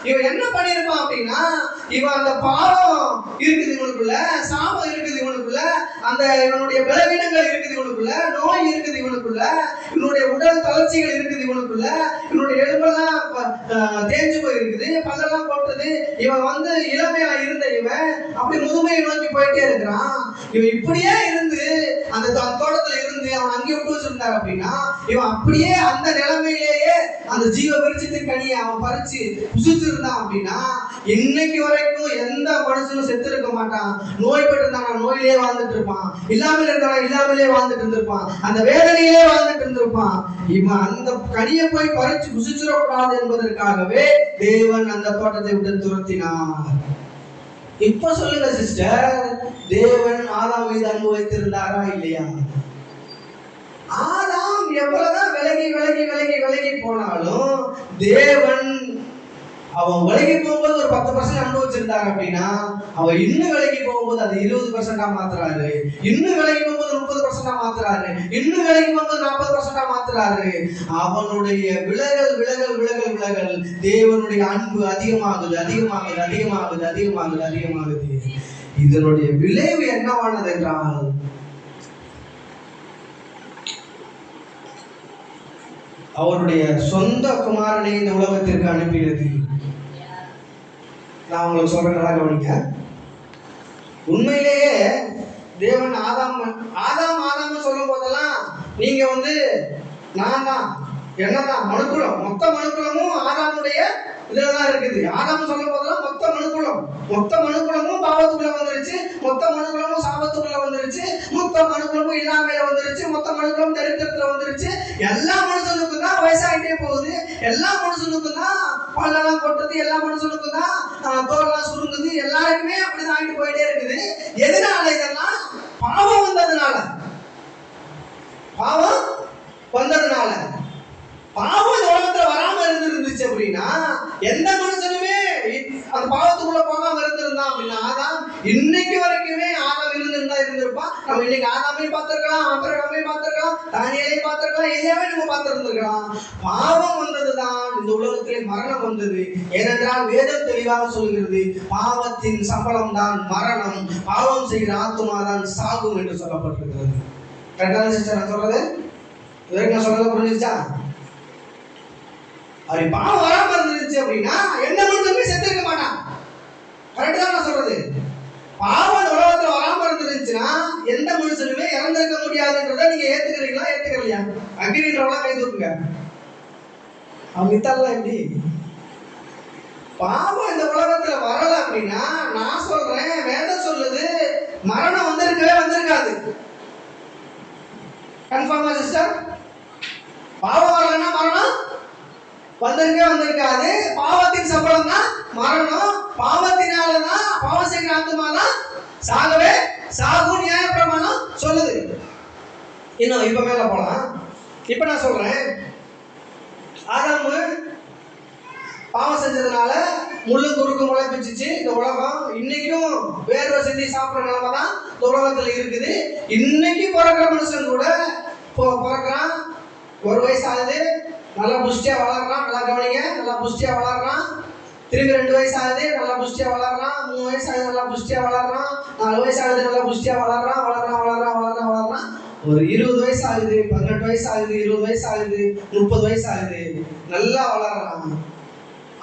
இவன் என்ன பண்ணிருப்பான் அப்படின்னா, இவன் அந்த பாவம் இருக்குது இவனுக்குள்ள, சாபம் இருக்குது இவனுக்குள்ள, அந்த இவனுடைய பலவீனங்கள் இருக்குது இவனுக்குள்ள, நோய் இருக்குது இவனுக்குள்ள, இவனுடைய உடல் தளர்ச்சிகள் இருக்குது இவனுக்குள்ள, இவனுடைய எலும்பெல்லாம் தேஞ்சு போயிருக்குது, பல்லெல்லாம் போட்டது. இவன் வந்து இளமையா இருந்த இவன் அப்படி முதுமையை நோக்கி போயிட்டே இருக்கிறான். இவன் இப்படியே இருந்து அந்த தோட்டத்துல இருந்து அவன் அங்கே விட்டு வச்சிருந்தாரு அப்படின்னா, இவன் அப்படியே அந்த நிலைமையிலேயே அந்த ஜீவ விருட்சத்தின் கனியை அவன் பறிச்சு புசிச்சிருந்தான் அப்படின்னா, இன்னைக்கு வரைக்கும் எந்த மனுஷனும் செத்து இருக்க மாட்டான். நோய்பட்டு இருந்தான், நோயிலே வாழ்ந்துட்டு இருப்பான். இல்லாமல் இருந்தான், இல்லாமலே வாழ்ந்துட்டு இருந்திருப்பான். அந்த வேதனையிலே வாழ்ந்துட்டு இருந்திருப்பான். இவன் அந்த கனியை போய் பறிச்சு புசிச்சிடக்கூடாது என்பதற்காகவே தேவன் அந்த தோட்டத்தை விட்டு துரத்தினார். இப்ப சொல்லுங்க சிஸ்டர், தேவன் ஆதாம் மீது அன்பு வைத்திருந்தாரா இல்லையா? ஆதாம் எவ்வளவுதான் விலகி விலகி விலகி விலகி போனாலும் தேவன் அவன் விலகி போகும்போது ஒரு 10% அனுபவிச்சிருந்தாரு அப்படின்னா, அவன் இன்னும் விலகி போகும்போது அது 20% மாத்துறாரு, இன்னும் விலகி போகும்போது 30% மாத்துறாரு, இன்னும் விலகி போகும்போது 40% மாத்துறாரு. அவனுடைய விலகல் விலகல் விலகல் விலகல் தேவனுடைய அன்பு அதிகமாகுது அதிகமாகுது அதிகமாகுது அதிகமாகுது அதிகமாகுது. இதனுடைய விளைவு என்னவானது என்றால், அவருடைய சொந்த குமாரனை இந்த உலகத்திற்கு அனுப்பியது. நான் உங்களுக்கு சொல்றேன், நல்லா கவனிங்க. உண்மையிலேயே தேவன் ஆதாம் ஆதாம் சொல்லும் போதெல்லாம் நீங்க நான் தான் என்னதான் மனுக்குலம், மொத்த மனுக்குலமும் ஆதாமுடைய இதுலதான் இருக்குது. ஆதாம் சொல்லும் போதெல்லாம் மொத்த மனுக்குலமும் பாவத்துக்குள்ள வந்துருச்சு, மொத்த மனுக்குலமும் சாபத்துக்குள்ள வந்துருச்சு, மொத்த மனுக்குலமும் இல்லாமையில வந்துருச்சு, மொத்த மனுக்குலமும் தரித்திரத்துல வந்துருச்சு. எல்லா மனுஷனுக்கும் தான் வயசாகிட்டே போகுது, எல்லா மனுஷனுக்கும் தான் பல்லெல்லாம் கொட்டுது, எல்லா மனுஷனுக்கும் தான் தோல்லாம் சுருங்குது, எல்லாருக்குமே அப்படிதான் ஆகிட்டு போயிட்டே இருக்குது. எதனால? இதெல்லாம் பாவம் வந்ததுனால. பாவம் இந்த உலகத்துல வராம இருந்துருந்துச்சு அப்படின்னா, எந்த மனுஷனுமே அந்த பாவத்துக்குள்ள போகாம இருந்திருந்தான் அப்படின்னா, ஆதாம் இன்னைக்கு வரைக்குமே ஆதாம் இருந்திருப்பான். நம்ம இன்னைக்கு ஆதாமையும் பார்த்திருக்கலாம், ஆபிரகாமையும் பார்த்திருக்கலாம், தானியேலையும் பார்த்திருக்கலாம், எதையாவே நம்ம பார்த்திருந்திருக்கலாம். பாவம் வந்ததுதான் இந்த உலகத்திலே மரணம் வந்தது. ஏனென்றால் வேதம் தெளிவாக சொல்கிறது, பாவத்தின் சம்பளம் தான் மரணம், பாவம் செய்கிற ஆத்துமா தான் சாகும் என்று சொல்லப்பட்டிருக்கிறது. கரெக்டான சிஸ்டர் நான் சொல்றது? இதற்கு நான் சொல்றது புரிஞ்சுச்சா? அப்படி பாவம் வராம இருந்துச்சு அப்படின்னா எந்த மனுஷனுமே செத்துருக்க மாட்டான். கரெக்டா நான் சொல்றது? பாவம் உலகத்துல வராம இருந்துச்சுன்னா எந்த மனுஷனுமே இறந்திருக்க முடியாதுன்றத நீங்க ஏத்துக்கிறீங்களா, ஏத்துக்கலையா? அக்ரின்றவங்களா கை தூக்குங்க. மித்தெல்லாம் எப்படி? பாவம் இந்த உலகத்துல வரல அப்படின்னா நான் சொல்றேன், வேதம் சொல்லுது மரணம் வந்திருக்காது. கன்ஃபார்மா சிஸ்டர்? பாவம் வரலன்னா மரணம் வந்திருக்காது. பாவத்தின் சம்பளம் தான் மரணம். பாவத்தினாலதான் பாவம் செய்கிற ஆத்துமா தான் சாகும் நியாயப்பிரமாணம் சொல்லுது. இன்னும் இப்ப மேல போலாம். இப்ப நான் சொல்றேன், ஆதாம் பாவம் செஞ்சதுனால முள்ளு குறுக்கு முளைப்பிச்சிச்சு. இந்த உலகம் இன்னைக்கும் வேர்வை செஞ்சு சாப்பிட்ற நிலைமை தான் இந்த உலகத்துல இருக்குது. இன்னைக்கு பிறக்கிற மனுஷன் கூட பிறக்கிறான், 1 வயசு ஆகுது, நல்லா புஷ்டியா வளர்றான். நல்லா கவனிங்க, நல்லா புஷ்டியா வளர்றான். திரும்பி 2 வயசு ஆகுது, நல்லா புஷ்டியா வளர்றான். 3 வயசு ஆகுது, நல்லா புஷ்டியா வளர்றான். 4 வயசு ஆகுது, நல்லா புஷ்டியா வளர்றான். ஒரு 20 வயசு ஆகுது, 18 வயசு ஆகுது, 20 வயசு ஆகுது, 30 வயசு ஆகுது, நல்லா வளர்றான்.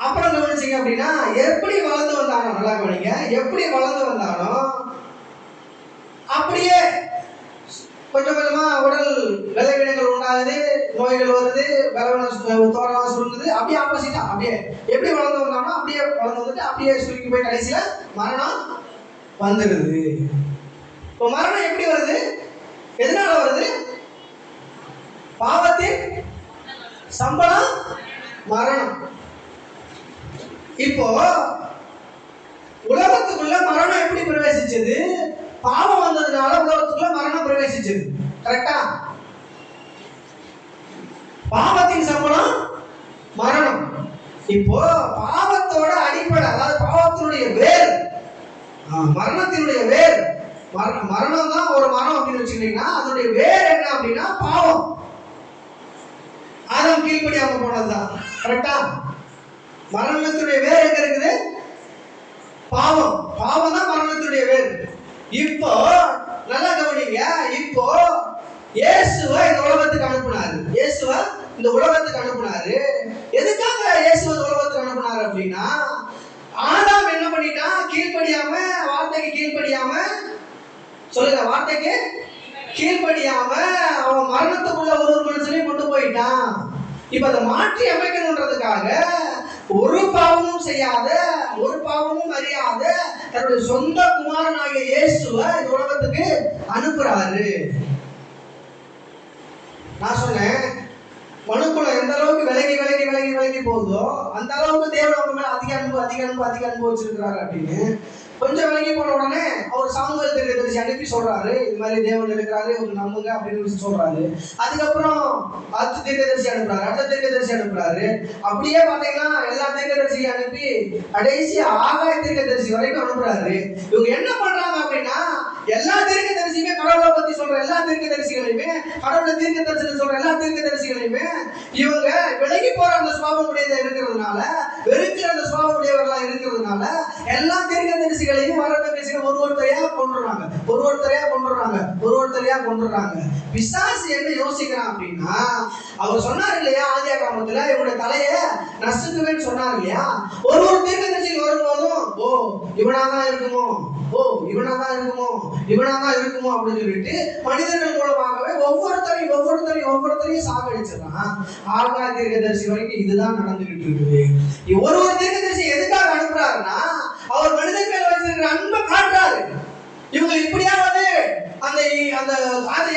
அப்புறம் கவனிச்சிங்க அப்படின்னா எப்படி வளர்ந்து வந்தானோ, நல்லா கவனிங்க, எப்படி வளர்ந்து வந்தானோ அப்படியே கொஞ்சம் கொஞ்சமா உடல் விளைவினங்கள் உண்டாகுது, நோய்கள் வருது, தோரெல்லாம் சுருங்குது. அப்படியே ஆப்போசிட்டா அப்படியே எப்படி வளர்ந்து வந்தானோ அப்படியே வளர்ந்து வந்துட்டு அப்படியே சுருங்கி போய் கடைசியில மரணம் வந்துடுது. இப்போ மரணம் எப்படி வருது? எதனால வருது? பாவத்தின் சம்பளம் மரணம். இப்போ உலகத்துக்குள்ள மரணம் எப்படி பிரவேசிச்சது? பாவம் வந்ததுனால உலகத்துக்குள்ள மரணம் பிரவேசிச்சது. கரெக்டா? பாவத்தின் சம்பளம் மரணம். இப்போ பாவத்தோட அடிப்படை, அதாவது பாவத்தினுடைய வேர், மரணத்தினுடைய வேர், மரணம் தான் ஒரு மரம் அப்படின்னு வச்சுக்கிட்டீங்கன்னா அதனுடைய வேர் என்ன அப்படின்னா பாவம். ஆதாம் கீழ்ப்படியாம போனதுதான். கரெக்டா? மரணத்தினுடைய வேர் எங்க இருக்குது? பாவம். பாவம் தான் மரணத்தினுடைய வேர். இப்போ நல்லா கவனிங்க, இப்போ இயேசுவை இந்த உலகத்துக்கு அனுப்புனாரு. எதுக்காக இயேசுவை இந்த உலகத்துக்கு அனுப்புனாரு அப்படின்னா, ஆதாம் என்ன பண்ணிட்டான்? வார்த்தைக்கு கீழ்ப்படியாம சொல்லுங்க, வார்த்தைக்கு கீழ்படியாம அவன் மரணத்துக்குள்ள ஒரு மனுஷனையும் கொண்டு போயிட்டான். இப்ப அதை மாற்றி அமைக்கணுன்றதுக்காக ஒரு பாவமும் செய்யாத, ஒரு பாவமும் அறியாத தன்னுடைய சொந்த குமாரனாகிய இயேசுவை இந்த உலகத்துக்கு அனுப்புறாரு. நான் சொன்னேன், மனுக்குள்ள எந்த அளவுக்கு விலகி விலகி விலகி விலகி போகுதோ அந்த அளவுக்கு தேவன் அவங்க மேல அதிக அன்பு அதிக அன்பு அதிக அன்பு வச்சிருக்கிறாரு அப்படின்னு. கொஞ்சம் விலகி போன உடனே அவர் சாமுவேல் தீர்க்கதரிசி அனுப்பி சொல்றாரு, இது மாதிரி தேவன் இருக்கிறாரு, இவங்க நம்புங்க அப்படின்னு சொல்றாரு. அதுக்கப்புறம் அடுத்த தீர்க்கதரிசி அனுப்புறாரு, அடுத்த தீர்க்கதரிசி அனுப்புறாரு. அப்படியே பாத்தீங்கன்னா எல்லா தீர்க்கதரிசியும் அனுப்பி கடைசி ஆகாய தீர்க்கதரிசி வரைக்கும் அனுப்புறாரு. இவங்க என்ன பண்றாங்க அப்படின்னா, எல்லா தீர்க்கதரிசியுமே கடவுளை பத்தி சொல்ற எல்லா தீர்க்கதரிசிகளையுமே, கடவுளை தீர்க்கதரிசி சொல்ற எல்லா தீர்க்கதரிசிகளையுமே இவங்க விலகி போற அந்த சுபாவம் உடையதா இருக்கிறதுனால, வெறுக்கிற அந்த சுபாவம் உடையவர்களா இருக்கிறதுனால எல்லா தீர்க்கதரிசிகளையும் ஒருத்தரையா கொண்டுறாங்க. பிசாசு என்ன யோசிக்கிறான் அப்படின்னா, அவர் சொன்னார் இல்லையா ஆதியாகமத்துல இவனுடைய தலையை நசுக்குவேன்னு சொன்னார் இல்லையா. ஒரு தீர்க்கதரிசி வரும்போதும் இவனாதான் இருக்குமோ அப்படின்னு சொல்லிட்டு மனிதர்கள் மூலமாகவே ஒவ்வொருத்தரையும் சாகடிச்சிடறான். ஆகாய தீர்க்கதரிசி வரைக்கும் இதுதான் நடந்துகிட்டு இருக்குது. ஒரு தீர்க்கதரிசி எதுக்காக அனுப்புறாருன்னா, அவர் மனிதன் மேல வச்சிருக்கிற அன்பை காட்டுறாரு. இவங்க இப்படியாவது அந்த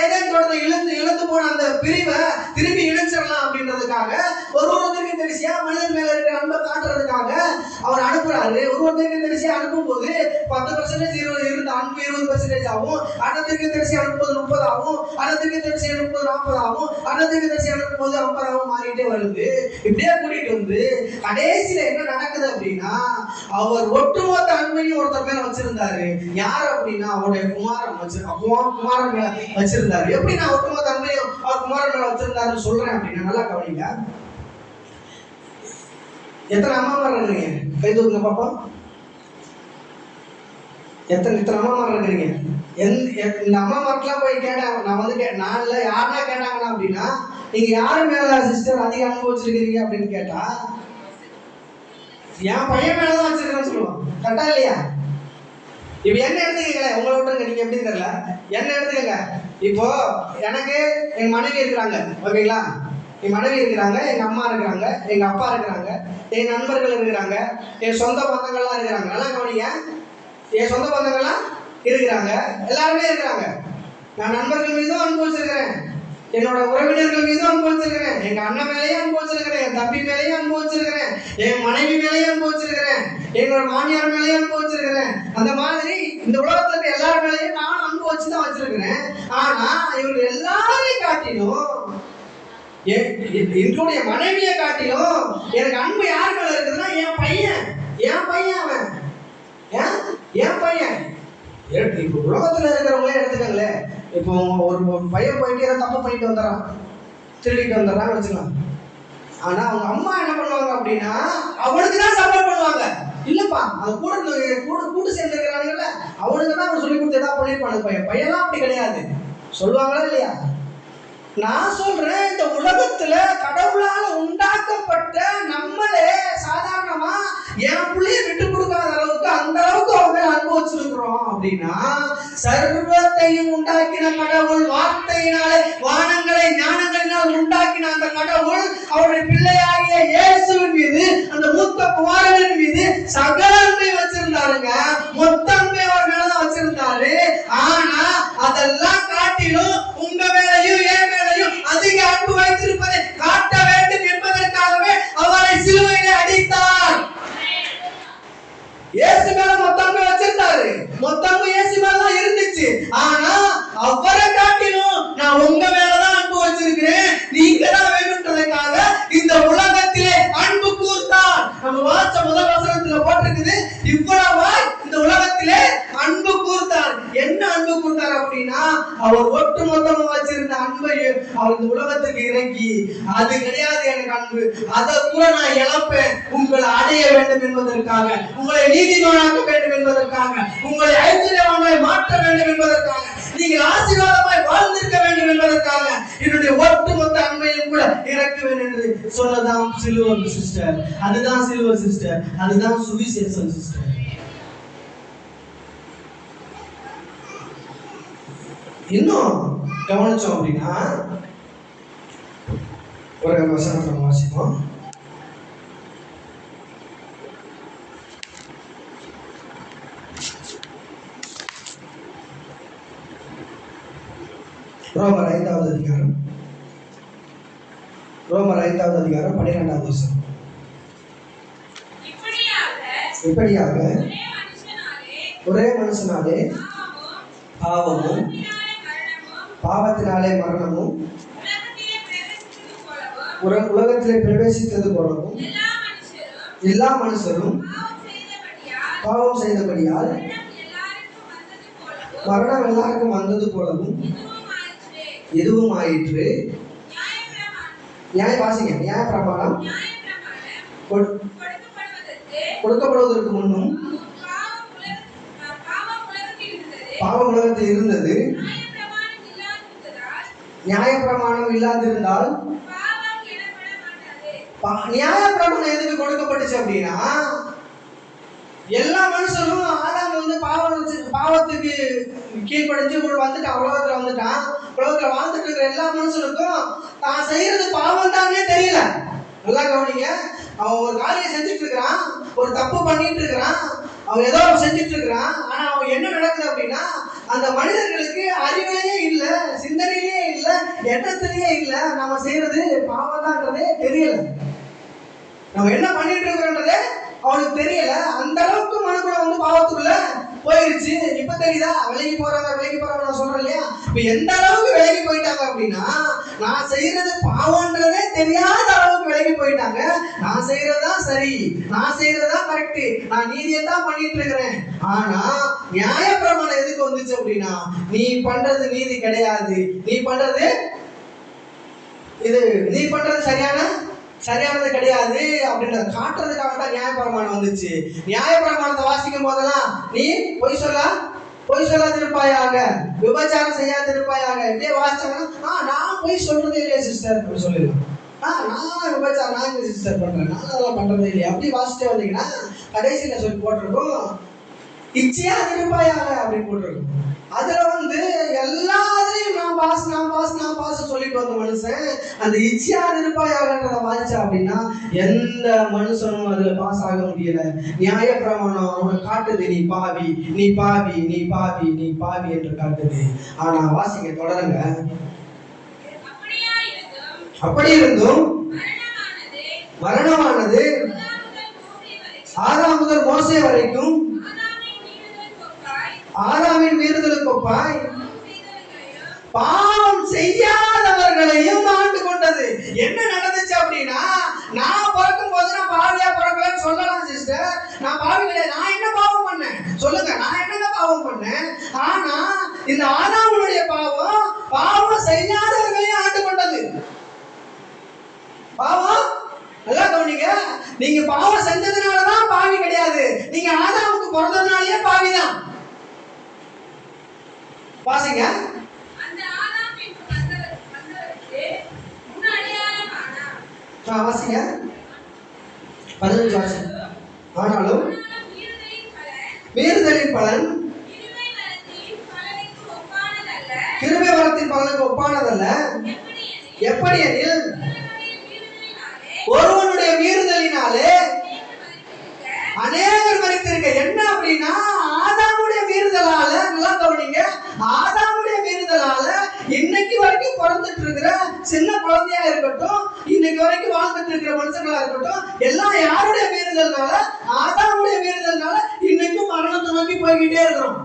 ஏதேன் தோட்டத்தை இழந்து போன அந்த பிரிவை திரும்பி இணைச்சிடலாம் அப்படின்றதுக்காக ஒரு தீர்க்கதரிசியா மனிதன் மேல இருக்கிற அன்பை காட்டுறதுக்காக அவர் அனுப்புறாரு. ஒரு தீர்க்கதரிசியா அனுப்பும் போது 10% இருந்த அன்பு 20% ஆகும். அடுத்த தீர்க்கதரிசி அனுப்பும்போது 30 ஆகும். அடுத்த தீர்க்கதரிசி அனுப்பும்போது 40 ஆகும். அடுத்த தீர்க்கதரிசி அனுப்பும்போது 50 ஆகும். மாறிட்டே வருது. இப்படியே கூட்டிட்டு வந்து கடைசியில என்ன நடக்குது அப்படின்னா, அவர் ஒட்டுமொத்த அன்பையும் ஒருத்தர் மேல வச்சிருந்தாரு. யார் அப்படின்னா, அவருடைய குமாரன் மேல வச்சிருந்தாரு. எப்படி நான் ஒட்டுமொத்த அன்பையும் அவர் குமாரன் மேல வச்சிருந்தாருன்னு சொல்றேன் அப்படின்னா, நல்லா கவனிங்க. எத்தனை அம்மாமார் இருக்கிறீங்க? கை தூக்குங்க பாப்போம். எத்தனை அம்மாமார் இருக்கிறீங்க? இந்த அம்மாமார்க்கெல்லாம் போய் கேட்டேன். நான் வந்து நான்ல யாருன்னா கேட்டாங்கன்னா அப்படின்னா, நீங்க யாரு மேல சிஸ்டர் அதிக அன்பு வச்சிருக்கீங்க அப்படின்னு கேட்டா, என் பையன் மேலதான் வச்சிருக்கேன்னு சொல்லுவான். கரெக்டா இல்லையா? இப்ப என்ன எடுத்துக்கீங்களேன், உங்களை விட்டுருங்க, நீங்க எப்படி தெரியல, என்ன எடுத்துக்கங்க. இப்போ எனக்கு எங்க மனைவி இருக்கிறாங்க, ஓகேங்களா? என் மனைவி இருக்கிறாங்க, எங்க அம்மா இருக்கிறாங்க, எங்க அப்பா இருக்கிறாங்க, என் நண்பர்கள் இருக்கிறாங்க, என் சொந்த பந்தங்கள்லாம் இருக்கிறாங்க. நல்லா கவனிங்க, என் சொந்த பந்தங்கள்லாம் இருக்கிறாங்க, எல்லாருமே இருக்கிறாங்க. நான் நண்பர்கள் மீதும் அன்பு வச்சிருக்கிறேன், என்னோட உறவினர்கள் மீதும் அன்பு வச்சிருக்கிறேன், எங்க அண்ணன் மேலேயும் அன்பு வச்சிருக்கிறேன், என் தம்பி மேலேயும் அன்பு வச்சிருக்கிறேன், என் மனைவி மேலேயும் அன்பு வச்சிருக்கிறேன், என்னோட மாமியார் மேலேயும் அன்பு வச்சிருக்கிறேன். அந்த மாதிரி இந்த உலகத்துல இருக்க எல்லார் மேலேயும் நான் அன்பு வச்சுதான் வச்சிருக்கிறேன். ஆனா இவங்க எல்லாரையும் காட்டிலும், என்னுடைய மனைவியை காட்டிலும் எனக்கு அன்பு யார் மேல இருக்குதுன்னா, என் பையன் அவன் என் பையன். இப்போ உலகத்துல இருக்கிறவங்களே எடுத்துக்கங்களே. இப்போ ஒரு பையன் போயிட்டு ஏதாவது தப்பு பண்ணிட்டு வந்துடுறான், திருடிட்டு வந்துடுறான்னு வச்சுக்கலாம். ஆனா அவங்க அம்மா என்ன பண்ணுவாங்க அப்படின்னா, அவனுக்கு தான் சப்போர்ட் பண்ணுவாங்க. இல்லப்பா, அது கூட சேர்ந்து இருக்கிறாங்கல்ல, அவனுக்கு தான் அவன் சொல்லி கொடுத்து ஏதாவது பண்ணிருப்பாங்க. பையன்லாம் அப்படி கிடையாது. சொல்லுவாங்களா இல்லையா? நான் சொல்றேன், இந்த உலகத்துல கடவுளால உண்டாக்கப்பட்ட நம்மளே சாதாரணமா என் பிள்ளைய விட்டு கொடுக்காத அளவுக்கு அந்த அளவுக்கு அவங்க அனுபவிச்சிருக்கிறோம் அப்படின்னா, சர்வத்தையும் உண்டாக்கின கடவுள் வார்த்தையினாலே வானங்களை ஞானங்களினால் உண்டாக்கின அந்த கடவுள் அவருடைய பிள்ளையாகிய இயேசுவின் மீது, அந்த மூத்த குமாரனின் மீது சகல அன்பை வச்சிருந்தாருங்க. மொத்த அன்பை அவர் மேலதான் வச்சிருந்தாரு. ஆனா அதெல்லாம் காட்டிலும் உங்க மேலையும் என் மேலையும் அதிக அன்பு வைத்திருப்பதை காட்ட வேண்டும் என்பதற்காகவே அவரை சிலுவையிலே அடித்தார். இயேசு மேல மொத்தம் வச்சிருந்தாரு, மொத்தம் இயேசு மேலதான் இருந்துச்சு. ஆனா அவரை காட்டிலும் நான் உங்க மேலதான் அன்பு வச்சிருக்கிறேன், நீங்க தான் வேணும்ன்றதுக்காக இந்த உலகத்திலே அன்பு கூர்ந்தார். நம்ம வாச முதல் வசனத்துல போட்டிருக்குது, இவ்வளவா இந்த உலகத்திலே அன்பு கூர்ந்தார். என்ன அன்பு கூர்ந்தார் அப்படின்னா, அவர் ஒட்டு மொத்தமா வச்சிருந்த அன்பை அவர் இந்த உலகத்துக்கு இறக்கி, அது கிடையாது எனக்கு அன்பு, அதை கூட நான் இழப்பேன் உங்களை அடைய வேண்டும் என்பதற்காக, உங்களை நீதிமானாக்க வேண்டும் என்பதற்காக, உங்களை ஐஸ்வர்யவானாய் மாற்ற வேண்டும் என்பதற்காக, நீங்கள் ஆசீர்வாதமாய் வாழ்ந்திருக்க வேண்டும் என்பதற்காக என்னுடைய ஒட்டுமொத்த அன்பையும் கூட இறக்குவேன் என்று சொல்லதான் சிலுவர் சிஸ்டர். அதுதான் சிலுவர் சிஸ்டர், அதுதான் சுவிசேஷம் சிஸ்டர். இன்னும் கவனிச்சோம் அப்படின்னா ஒரு வசனத்தை நம்ம வாசிப்போம். ரோமர் 5வது அதிகாரம் 12வது வசனம். இப்படியாக ஒரே மனுஷனாலே பாவமும் பாவத்தினாலே மரணமும் உலகத்திலே பிரவேசித்தது போலவும் எல்லா மனுஷரும் பாவம் செய்தபடியால் மரணம் எல்லாருக்கும் வந்தது போலவும் எதுவும் ஆயிற்று. நியாய பிரமாணம் கொடுக்கப்படுவதற்கு முன்னும் பாவம் உலகத்தில் இருந்தது. நியாய பிரமாணம் இல்லாதிருந்தால் நியாய பிரமாணம் எதுக்கு கொடுக்கப்பட்டுச்சு அப்படின்னா, எல்லா மனுஷரும் ஆதாம் வந்து பாவத்துக்கு கீழ்படிஞ்சு வந்துட்டான், உலகத்துல வந்துட்டான். உலகத்துல வாழ்ந்துட்டு இருக்கிற எல்லா மனுஷனுக்கும் தான் செய்யறது பாவம் தானே தெரியல. நல்லா கவனிங்க. அவன் ஒரு காரியம் செஞ்சுட்டு இருக்கிறான், ஒரு தப்பு பண்ணிட்டு இருக்கிறான், அவன் ஏதோ செஞ்சுட்டு இருக்கிறான். ஆனா அவன் என்ன நடக்குது அப்படின்னா, அந்த மனிதர்களுக்கு அறிவிலேயே இல்லை, சிந்தனையிலேயே இல்லை, எண்ணத்திலேயே இல்லை. நம்ம செய்யறது பாவம் தான்றதே தெரியல. நம்ம என்ன பண்ணிட்டு இருக்கிறோன்றதே அவனுக்கு தெரியல. அந்த அளவுக்கு மனுக்குள்ள வந்து பாவத்துக்குள்ள போயிருச்சு. இப்ப தெரியுதா? விலகி போறாங்க நான் சொல்றேன் இல்லையா? இப்ப எந்த அளவுக்கு விலகி போயிட்டாங்க அப்படின்னா, நான் செய்யறது பாவம்ன்றதே தெரியாத அளவுக்கு விலகி போயிட்டாங்க. நான் செய்யறதுதான் சரி, நான் செய்யறதுதான் கரெக்ட், நான் நீதியை தான் பண்ணிட்டு இருக்கிறேன். ஆனா நியாய பிரமாணம் எதுக்கு வந்துச்சு அப்படின்னா, நீ பண்றது நீதி கிடையாது, நீ பண்றது சரியானது கிடையாது அப்படின்றத காட்டுறதுக்காக தான் நியாயப்பிரமாணம் வந்துச்சு. நியாயப்பிரமாணத்தை வாசிக்கும் போதெல்லாம் நீ பொய் சொல்லாதிருப்பாயாக, விபச்சாரம் செய்யாதிருப்பாயாக இப்படியே வாசிச்சாங்கன்னா, நான் பொய் சொல்றதே இல்லையா சிஸ்டர் அப்படி சொல்லிடலாம். நான் விபச்சாரம் நான் சிஸ்டர் பண்றேன், நான் அதெல்லாம் பண்றதே இல்லையா அப்படி வாசிச்சே வந்தீங்கன்னா கடைசியில சொல்லி போட்டிருக்கோம் இச்சையா இருப்பாயாக அப்படின்னு போட்டிருக்கோம். அதுல வந்து எல்லாத்தையும் நான் பாஸ் சொல்லிட்டு வந்த மனுஷன் அந்த இச்சையா இருப்பாயாகன்றத வாசிச்சா அப்படின்னா எந்த மனுஷனும் அதுல பாஸ் ஆக முடியல. நியாய பிரமாணம் அவனை காட்டுது, நீ பாவி நீ பாவி நீ பாவி நீ பாவி என்று காட்டுது. ஆனா வாசிங்க, தொடருங்க. அப்படி இருந்தும் மரணமானது ஆதாம் முதல் மோசே வரைக்கும் ஆதாமின் மீறுதலுக்கு ஒப்பாய் பாவம் செய்யாதவர்களையும் ஆண்டு கொண்டது. என்ன நடந்துச்சு அப்படின்னா, நான் பிறக்கும் போது நான் பாவியா பிறக்கலன்னு சொல்லலாம் சிஸ்டர். நான் பாவி கிடையாது. நான் என்ன பாவம் பண்ணேன் சொல்லுங்க? நான் என்னங்க பாவம் பண்ணேன்? ஆனா இந்த ஆதாமுடைய பாவம் செய்யாதவர்களையும் ஆண்டு கொண்டது. பாவம் நல்லா கவனிங்க. நீங்க பாவம் செஞ்சதுனாலதான் பாவி கிடையாது, நீங்க ஆதாமுக்கு பிறந்ததுனாலயே பாவிதான். வாசிங்க. வாசிங்க 15 வாசிங்க. ஆனாலும் மீறுதலின் பலன் கிருபை வரத்தின் பலனுக்கு ஒப்பானதல்ல. எப்படி எனில் ஒருவனுடைய மீறுதலினாலே அநேகர் மரித்திருக்க. என்ன அப்படின்னா, ஆதாமுடைய மீறுதலால, நல்லா கவனிங்க, ஆதாமுடைய மீறுதலால இன்னைக்கு வரைக்கும் பிறந்துட்டு இருக்கிற சின்ன குழந்தையா இருக்கட்டும், இன்னைக்கு வரைக்கும் வாழ்ந்துட்டு இருக்கிற மனுஷங்களா இருக்கட்டும், எல்லாம் யாருடைய மீறுதல்னால? ஆதாமுடைய மீறுதல்னால இன்னைக்கும் மரணத்தை நோக்கி போய்கிட்டே இருக்கிறோம்.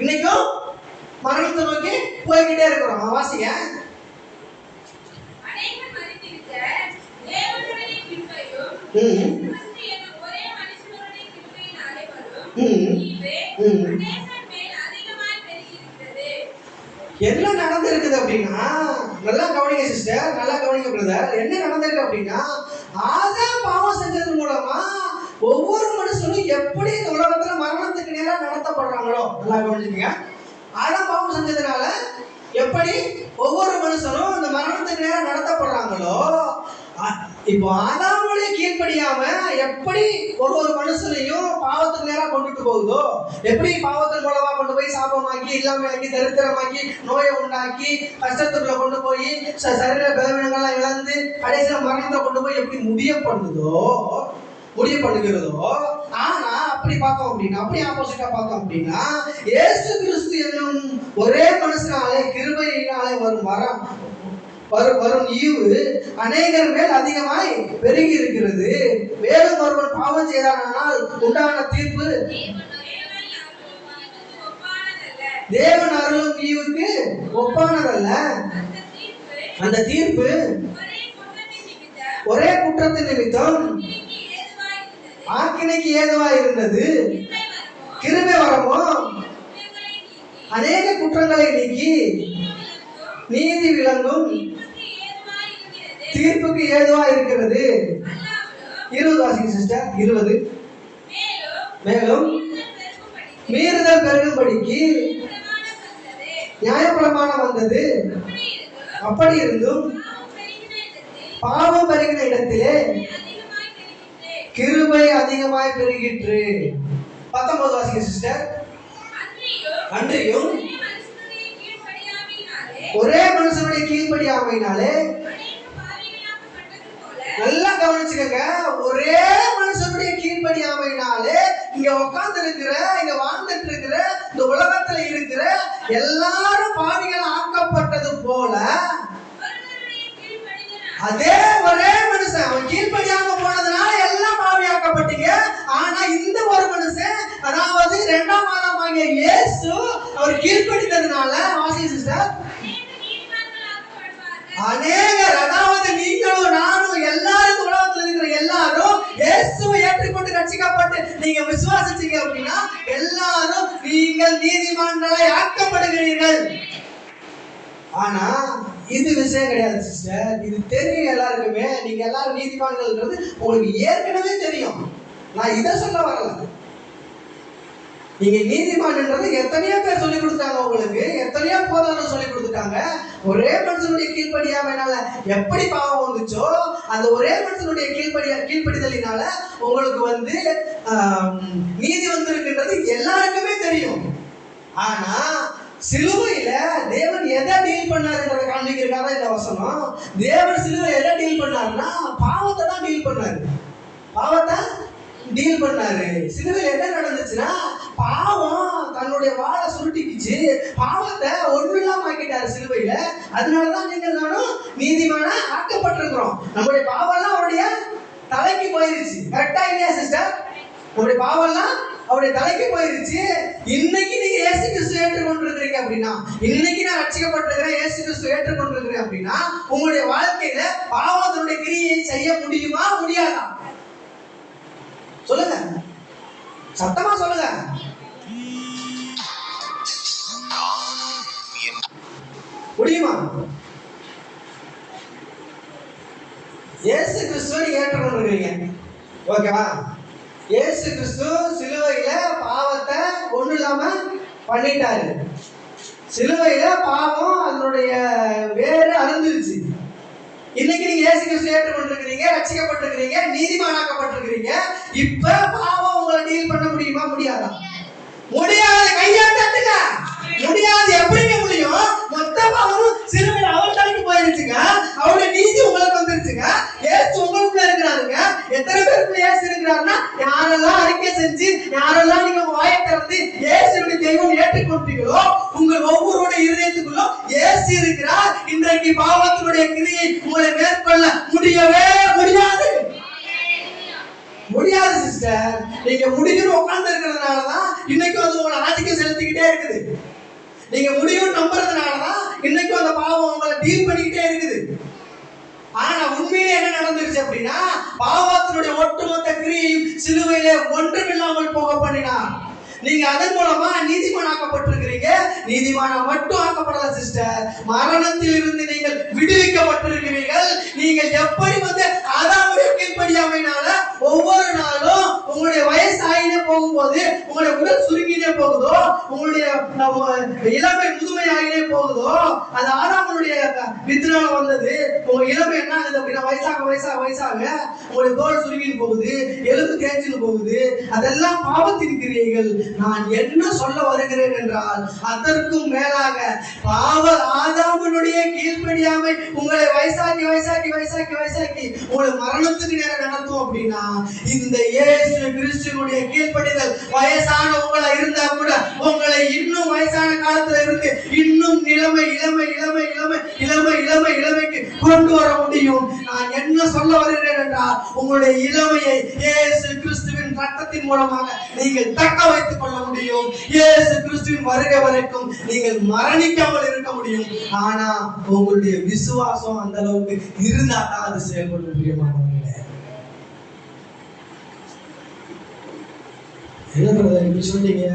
இன்னைக்கும் மரணத்தை நோக்கி போய்கிட்டே இருக்கிறோம். வாசிங்க. என்ன நடந்திருக்குது அப்படின்னா, நல்லா கவனிங்க சிஸ்டர், நல்லா கவனிங்க பிரதர். என்ன நடந்திருக்கு அப்படின்னா, ஆதாம் பாவம் செஞ்சது மூலமா ஒவ்வொரு மனுஷனும் எப்படி இந்த உலகத்துல மரணத்துக்கு நேரம் நடத்தப்படுறாங்களோ, நல்லா கவனிச்சுக்கீங்க. ஆதாம் பாவம் செஞ்சதுனால எப்படி ஒவ்வொரு மனுஷனும் இந்த மரணத்துக்கு நேரம் நடத்தப்படுறாங்களோ, இப்போ ஆதாம் மனுஷனுடைய கீழ்ப்படியாம எப்படி ஒரு மனுஷனையும் பாவத்துக்கு நேரா கொண்டுட்டு போகுதோ, எப்படி பாவத்தின் மூலமா கொண்டு போய் சாபமாக்கி, இல்லாமக்கி, தரித்திரமாக்கி, நோயை உண்டாக்கி, கஷ்டத்துக்குள்ள கொண்டு போய் சரீர பலவீனங்கள்லாம் இழந்து கடைசியில மரணத்தை கொண்டு போய் எப்படி முடிய பண்ணுகிறதோ, ஆனா அப்படி பார்த்தோம் அப்படின்னா, அப்படி ஆப்போசிட்டா பார்த்தோம் அப்படின்னா, இயேசு கிறிஸ்து என்னும் ஒரே மனுஷனாலே கிருபையினாலே வரும் ஈவு அநேகர் மேல் அதிகமாய் பெருகி இருக்கிறது. மேலும் ஒருவன் பாவம் செய்தானால் உண்டான தீர்ப்பு தேவன் அருளும் ஈவுக்கு ஒப்பானதல்ல. அந்த தீர்ப்பு ஒரே குற்றத்தின் நிமித்தம் ஆக்கினைக்கு ஏதுவா இருந்தது. கிருபை வரமோ அநேக குற்றங்களை நீக்கி நீதி விளங்கும் தீர்ப்புக்கு ஏதுவா இருக்கிறது. 20 வாசிங்க சிஸ்டர். 20. மேலும் மீறுதல் பெருகும்படிக்கு நியாயப்பிரமாணம் வந்தது. அப்படி இருந்தும் பாவம் பெருகின இடத்திலே கிருபை அதிகமாய் பெருகிற்று. 19 வாசிங்க சிஸ்டர். அன்றியும் ஒரே மனுஷனுடைய கீழ்ப்படியாமையினாலே, நல்லா கவனிச்சுக்கங்க, ஒரே மனுஷனுடைய கீழ்ப்படியாமையினாலே இங்க உட்கார்ந்து இருக்கிற, இங்க வாழ்ந்துட்டு இருக்கிற, இந்த உலகத்துல இருக்கிற எல்லாரும் பாவிகள் ஆக்கப்பட்டது போல, அதே ஒரே மனுஷன் அவன் கீழ்ப்படியாம போனதுனால எல்லாம் பாவியாக்கப்பட்டீங்க. ஆனா இந்த ஒரு மனுஷன், அதாவது 2ஆம் ஆதாமாகிய இயேசு அவர் கீழ்ப்படித்ததுனால, வாசிங்க சிஸ்டர், அநேகர், அதாவது நீங்களும் நானும் எல்லாரும், உலகத்தில் இருக்கிற எல்லாரும் இயேசுவை ஏற்றுக்கொண்டு ரட்சிக்கப்பட்டு நீங்க விசுவாசிச்சீங்க அப்படின்னா எல்லாரும் நீங்கள் நீதிமான்களை ஆக்கப்படுகிறீர்கள். ஆனா இது விஷயம் கிடையாது சிஸ்டர். இது தெரியும் எல்லாருக்குமே. நீங்க எல்லாரும் நீதிமான்கள்ன்றது உங்களுக்கு ஏற்கனவே தெரியும். நான் இதை சொல்ல வரல. நீங்க நீதிமான்ன்றது எத்தனையோ பேர் சொல்லி கொடுத்தாங்க உங்களுக்கு, எத்தனையோ போதகர்கள் சொல்லி கொடுத்துட்டாங்க. ஒரே மனுஷனுடைய கீழ்ப்படியாமையினால எப்படி பாவம் வந்துச்சோ, அந்த ஒரே மனுஷனுடைய கீழ்ப்படிதலினால உங்களுக்கு நீதி வந்திருக்குன்றது எல்லாருக்குமே தெரியும். ஆனா சிலுவையில தேவன் எதை டீல் பண்ணாருன்றதை காண்பிக்கிறதுக்காக இந்த வசனம். தேவன் சிலுவையில எதை டீல் பண்ணாருன்னா பாவத்தை தான் டீல் பண்ணாரு. பாவத்தை டீல் பண்ணாரு. சிலுவையில என்ன நடந்துச்சுன்னா, பாவம் தன்னுடைய வாழை சுருட்டிக்குச்சு, பாவத்தை ஒன்றுமில்லாம ஆக்கிட்டாரு சிலுவையில. அதனாலதான் நீங்கள் நானும் நீதிமான ஆக்கப்பட்டிருக்கிறோம். நம்முடைய பாவம்லாம் அவருடைய தலைக்கு போயிருச்சு. கரெக்டா இல்லையா சிஸ்டர்? உங்களுடைய பாவம்லாம் அவருடைய தலைக்கு போயிருச்சு. இன்னைக்கு நீங்க இயேசு கிறிஸ்து ஏற்றுக்கொண்டிருக்கிறீங்க அப்படின்னா, இன்னைக்கு நான் ரட்சிக்கப்பட்டிருக்கிறேன், இயேசு கிறிஸ்து ஏற்றுக்கொண்டிருக்கிறேன் அப்படின்னா, உங்களுடைய வாழ்க்கையில பாவத்தினுடைய கிரியை செய்ய முடியுமா முடியாதா? சொல்லுங்க, சத்தமா சொல்லுங்க. முடியுமா? இயேசு கிறிஸ்துவை நீங்க ஏற்றுக்கொண்டிருக்கிறீங்க, ஓகேவா? இயேசு கிறிஸ்து சிலுவையில பாவத்தை ஒண்ணு இல்லாம பண்ணிட்டாரு. சிலுவையில பாவம் அதனுடைய வேறு அருந்துருச்சு. இன்னைக்கு நீங்க இயேசு கிறிஸ்து ஏற்றுக்கொண்டிருக்கிறீங்க, ரட்சிக்கப்பட்டிருக்கிறீங்க, நீதிமானாக்கப்பட்டிருக்கிறீங்க. இப்ப பாவம் உங்களை டீல் பண்ண முடியுமா முடியாதா? முடியாது. கையாட்டுங்க. முடியாது. எப்படிங்க முடியும்? மொத்த பாவமும் சிலுவையில அவர் தலைக்கு போயிருச்சுங்க. அவருடைய நீதி உங்களுக்கு வந்துருச்சுங்க. இயேசு உங்களுக்குள்ள இருக்கிறாருங்க. எத்தனை பேருக்குள்ள இயேசு இருக்கிறாருன்னா, யாரெல்லாம் அறிக்கை செஞ்சு, யாரெல்லாம் நீங்க வாயை திறந்து இயேசுடைய தெய்வம் ஏற்றுக்கொண்டீங்களோ, உங்கள் ஒவ்வொருடைய இருதயத்துக்குள்ளும் இயேசு இருக்கிறார். இன்றைக்கு பாவத்தினுடைய கிரியை உங்களை மேற்கொள்ள முடியவே முடியாது. முடியாது சிஸ்டர். நீங்க முடியும்னு உட்கார்ந்து இருக்கிறதுனாலதான் இன்னைக்கும் அது உங்களை ஆதிக்கம் செலுத்திக்கிட்டே இருக்குது. நீங்க முடியும் நம்புறதுனாலதான் இன்னைக்கும் அந்த பாவம் உங்களை டீல் பண்ணிக்கிட்டே இருக்குது. ஆனா உண்மையிலே என்ன நடந்துருச்சு அப்படின்னா, பாவத்தினுடைய ஒட்டுமொத்த கிரியையும் சிலுவையிலே ஒன்றுமில்லாமல் போக பண்ணினார். நீங்க அதன் மூலமா நீதிமானாக்கப்பட்டிருக்கிறீங்க. நீதிமானா மட்டும் ஆக்கப்படல சிஸ்டர், மரணத்தில் இருந்து நீங்கள் விடுவிக்கப்பட்டிருக்கிறீர்கள். நீங்கள் எப்படி ஆதாமுடைய கீழ்ப்படியாமையினால ஒவ்வொரு நாளும் உங்களுடைய வயசு ஆகினே போகும்போது, உங்களுடைய உடல் சுருங்கினே போகுதோ, உங்களுடைய இளமை முதுமை ஆகினே போகுதோ, அது ஆதாமுடைய வித்துனால வந்தது. உங்க இளமை என்ன ஆகுது அப்படின்னா வயசாக வயசாக வயசாக உங்களுடைய தோல் சுருங்கின்னு போகுது, எலும்பு தேய்ச்சின்னு போகுது. அதெல்லாம் பாவத்தின் கிரியைகள். நான் என்ன சொல்ல வருகிறேன் என்றால், அதற்கும் மேலாக பாவ ஆதாமுடைய கீழ்ப்படியாமை உங்களை வயசாக்கி வயசாக்கி வயசாக்கி வயசாக்கி உங்களை மரணத்துக்கு நேரம் நடத்தும் அப்படின்னா, இந்த இயேசு கிறிஸ்துவினுடைய கீழ்ப்படிதல் வயசான உங்களை இருந்தா கூட உங்களை இன்னும் வயசான காலத்துல இருந்து இன்னும் இளமை இளமை இளமை இளமை இளமை இளமை இளமைக்கு கொண்டு வர முடியும். நான் என்ன சொல்ல வருகிறேன் என்றால், உங்களுடைய இளமையை இயேசு கிறிஸ்துவின் ரத்தத்தின் மூலமாக நீங்கள் தக்க வைத்துக் கொள்ள முடியும். இயேசு கிறிஸ்துவின் வருகை வரைக்கும் நீங்கள் மரணிக்காமல் இருக்க முடியும். ஆனா உங்களுடைய விசுவாசம் அந்த அளவுக்கு இருந்தா தான் அது செயல்பட முடியுமானவர்களே. என்ன பிரதர் இப்படி சொல்றீங்க?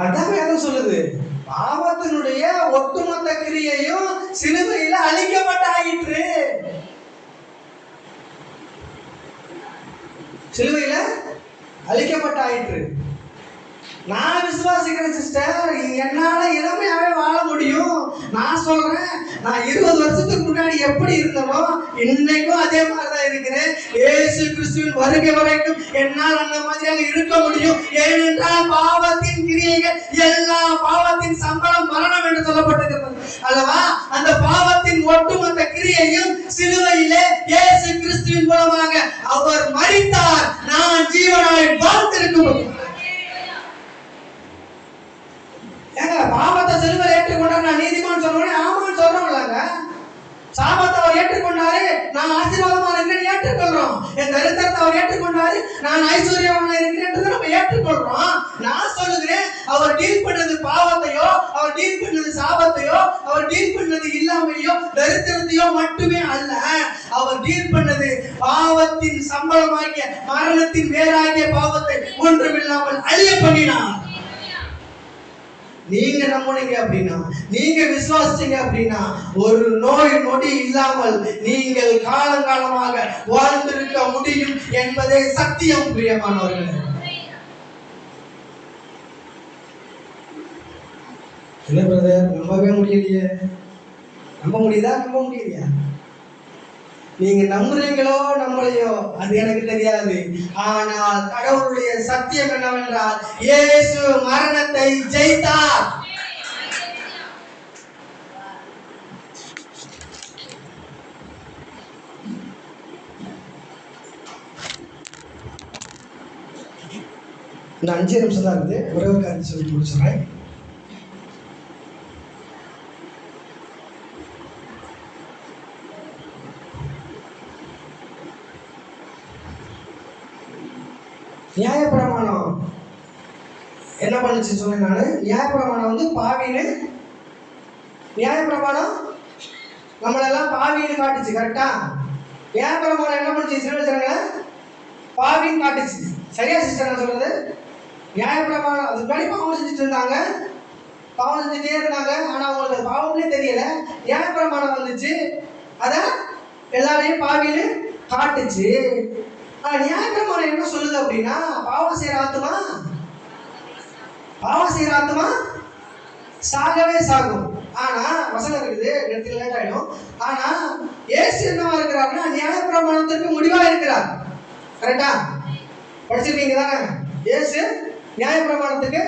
அதான் வேதம் சொல்லுது, பாவத்தினுடைய ஒட்டுமொத்த கிரியையும் சிலுவையில அழிக்கப்பட்டாயிற்று. சிலுவையில அழிக்கப்பட்டாயிற்று. நான் விசுவாசிக்கிறேன் சிஸ்டர், என்னால இளமையாவே வாழ முடியும். நான் சொல்றேன், நான் 20 வருஷத்துக்கு முன்னாடி எப்படி இருந்தனோ இன்னைக்கும் அதே மாதிரிதான் இருக்கிறேன். இயேசு கிறிஸ்துவின் வருகை வரைக்கும் என்னால் அந்த மாதிரியாக இருக்க முடியும். ஏனென்றால் பாவத்தின் கிரியைகள், எல்லா பாவத்தின் சம்பளம் மரணம் என்று சொல்லப்பட்டிருக்கிறது அல்லவா? அந்த பாவத்தின் ஒட்டுமொத்த கிரியையும் சிலுவையிலே இயேசு கிறிஸ்துவின் மூலமாக அவர் மரித்தார். நான் ஜீவனாய் வாழ்ந்திருக்கும். ஏங்க, பாவத்தை சிலுவையில் ஏற்றுக்கொண்டார், நான் நீதிமான் சொல்றேன், ஆமான்னு சொல்றோம்லங்க. சாபத்தை அவர் ஏற்றுக்கொண்டாரு, நான் ஆசீர்வாதமா இருக்கிறேன் ஏற்றுக்கொள்றோம். என் தரித்திரத்தை அவர் ஏற்றுக்கொண்டாரு, நான் ஐஸ்வர்யவானா இருக்கிறேன் நம்ம ஏற்றுக்கொள்றோம். நான் சொல்லுகிறேன், அவர் டீல் பண்ணது பாவத்தையோ, அவர் டீல் பண்ணது சாபத்தையோ, அவர் டீல் பண்ணது இல்லாமையோ தரித்திரத்தையோ மட்டுமே அல்ல. அவர் டீல் பண்ணது பாவத்தின் சம்பளமாகிய மரணத்தின் வேறாகிய பாவத்தை ஒன்றுமில்லாமல் அழிய பண்ணினார். நீங்க நம்புனீங்க அப்படின்னா, நீங்க விசுவாசிச்சீங்க அப்படின்னா, ஒரு நோய் நொடி இல்லாமல் நீங்கள் காலங்காலமாக வாழ்ந்திருக்க முடியும் என்பதே சத்தியம். பிரியமானவர்களே, என்ன பிரதர் நம்பவே முடியலையே? நம்ப முடியுதா? நம்ப முடியலையா? நீங்க நம்புறீங்களோ நம்பலையோ அது எனக்கு தெரியாது. ஆனால் கடவுளுடைய சத்தியம் என்னவென்றால், இயேசு மரணத்தை ஜெயித்தார். இந்த 5 நிமிஷம் தான் இருக்குது, ஒரே ஒரு காரியம் சொல்லி முடிச்சுறேன். நியாயப்பிரமாணம் என்ன பண்ணுச்சு சொன்னேன் நான். நியாயப்பிரமாணம் வந்து பாவின்னு, நியாயப்பிரமாணம் நம்மளெல்லாம் பாவின்னு காட்டுச்சு. கரெக்டா? நியாயப்பிரமாணம் என்ன பண்ணுச்சு? சிறுவச்சனங்களை பாவின்னு காட்டுச்சு. சரியா சிஸ்டர் நான் சொல்றது? நியாயப்பிரமாணம் அது முன்னாடி பாவம் செஞ்சுட்டு இருந்தாங்க, பாவம் செஞ்சுட்டே இருந்தாங்க. ஆனா அவங்களுக்கு பாவம்னே தெரியல. நியாயப்பிரமாணம் வந்துச்சு, அதான் எல்லாரையும் பாவின்னு காட்டுச்சு. நியாயப்பிரமாணம் என்ன சொல்லுது அப்படின்னா, பாவம் செய்யற ஆத்மா சாகவே சாகும். ஆனா வசனம் இருக்குது, இடத்துல லேட் ஆயிடும். ஆனா இயேசு என்னவா இருக்கிறார்னா, நியாயப்பிரமாணத்திற்கு முடிவா இருக்கிறார். கரெக்டா? படிச்சிருக்கீங்க தானே? இயேசு நியாயப்பிரமாணத்துக்கு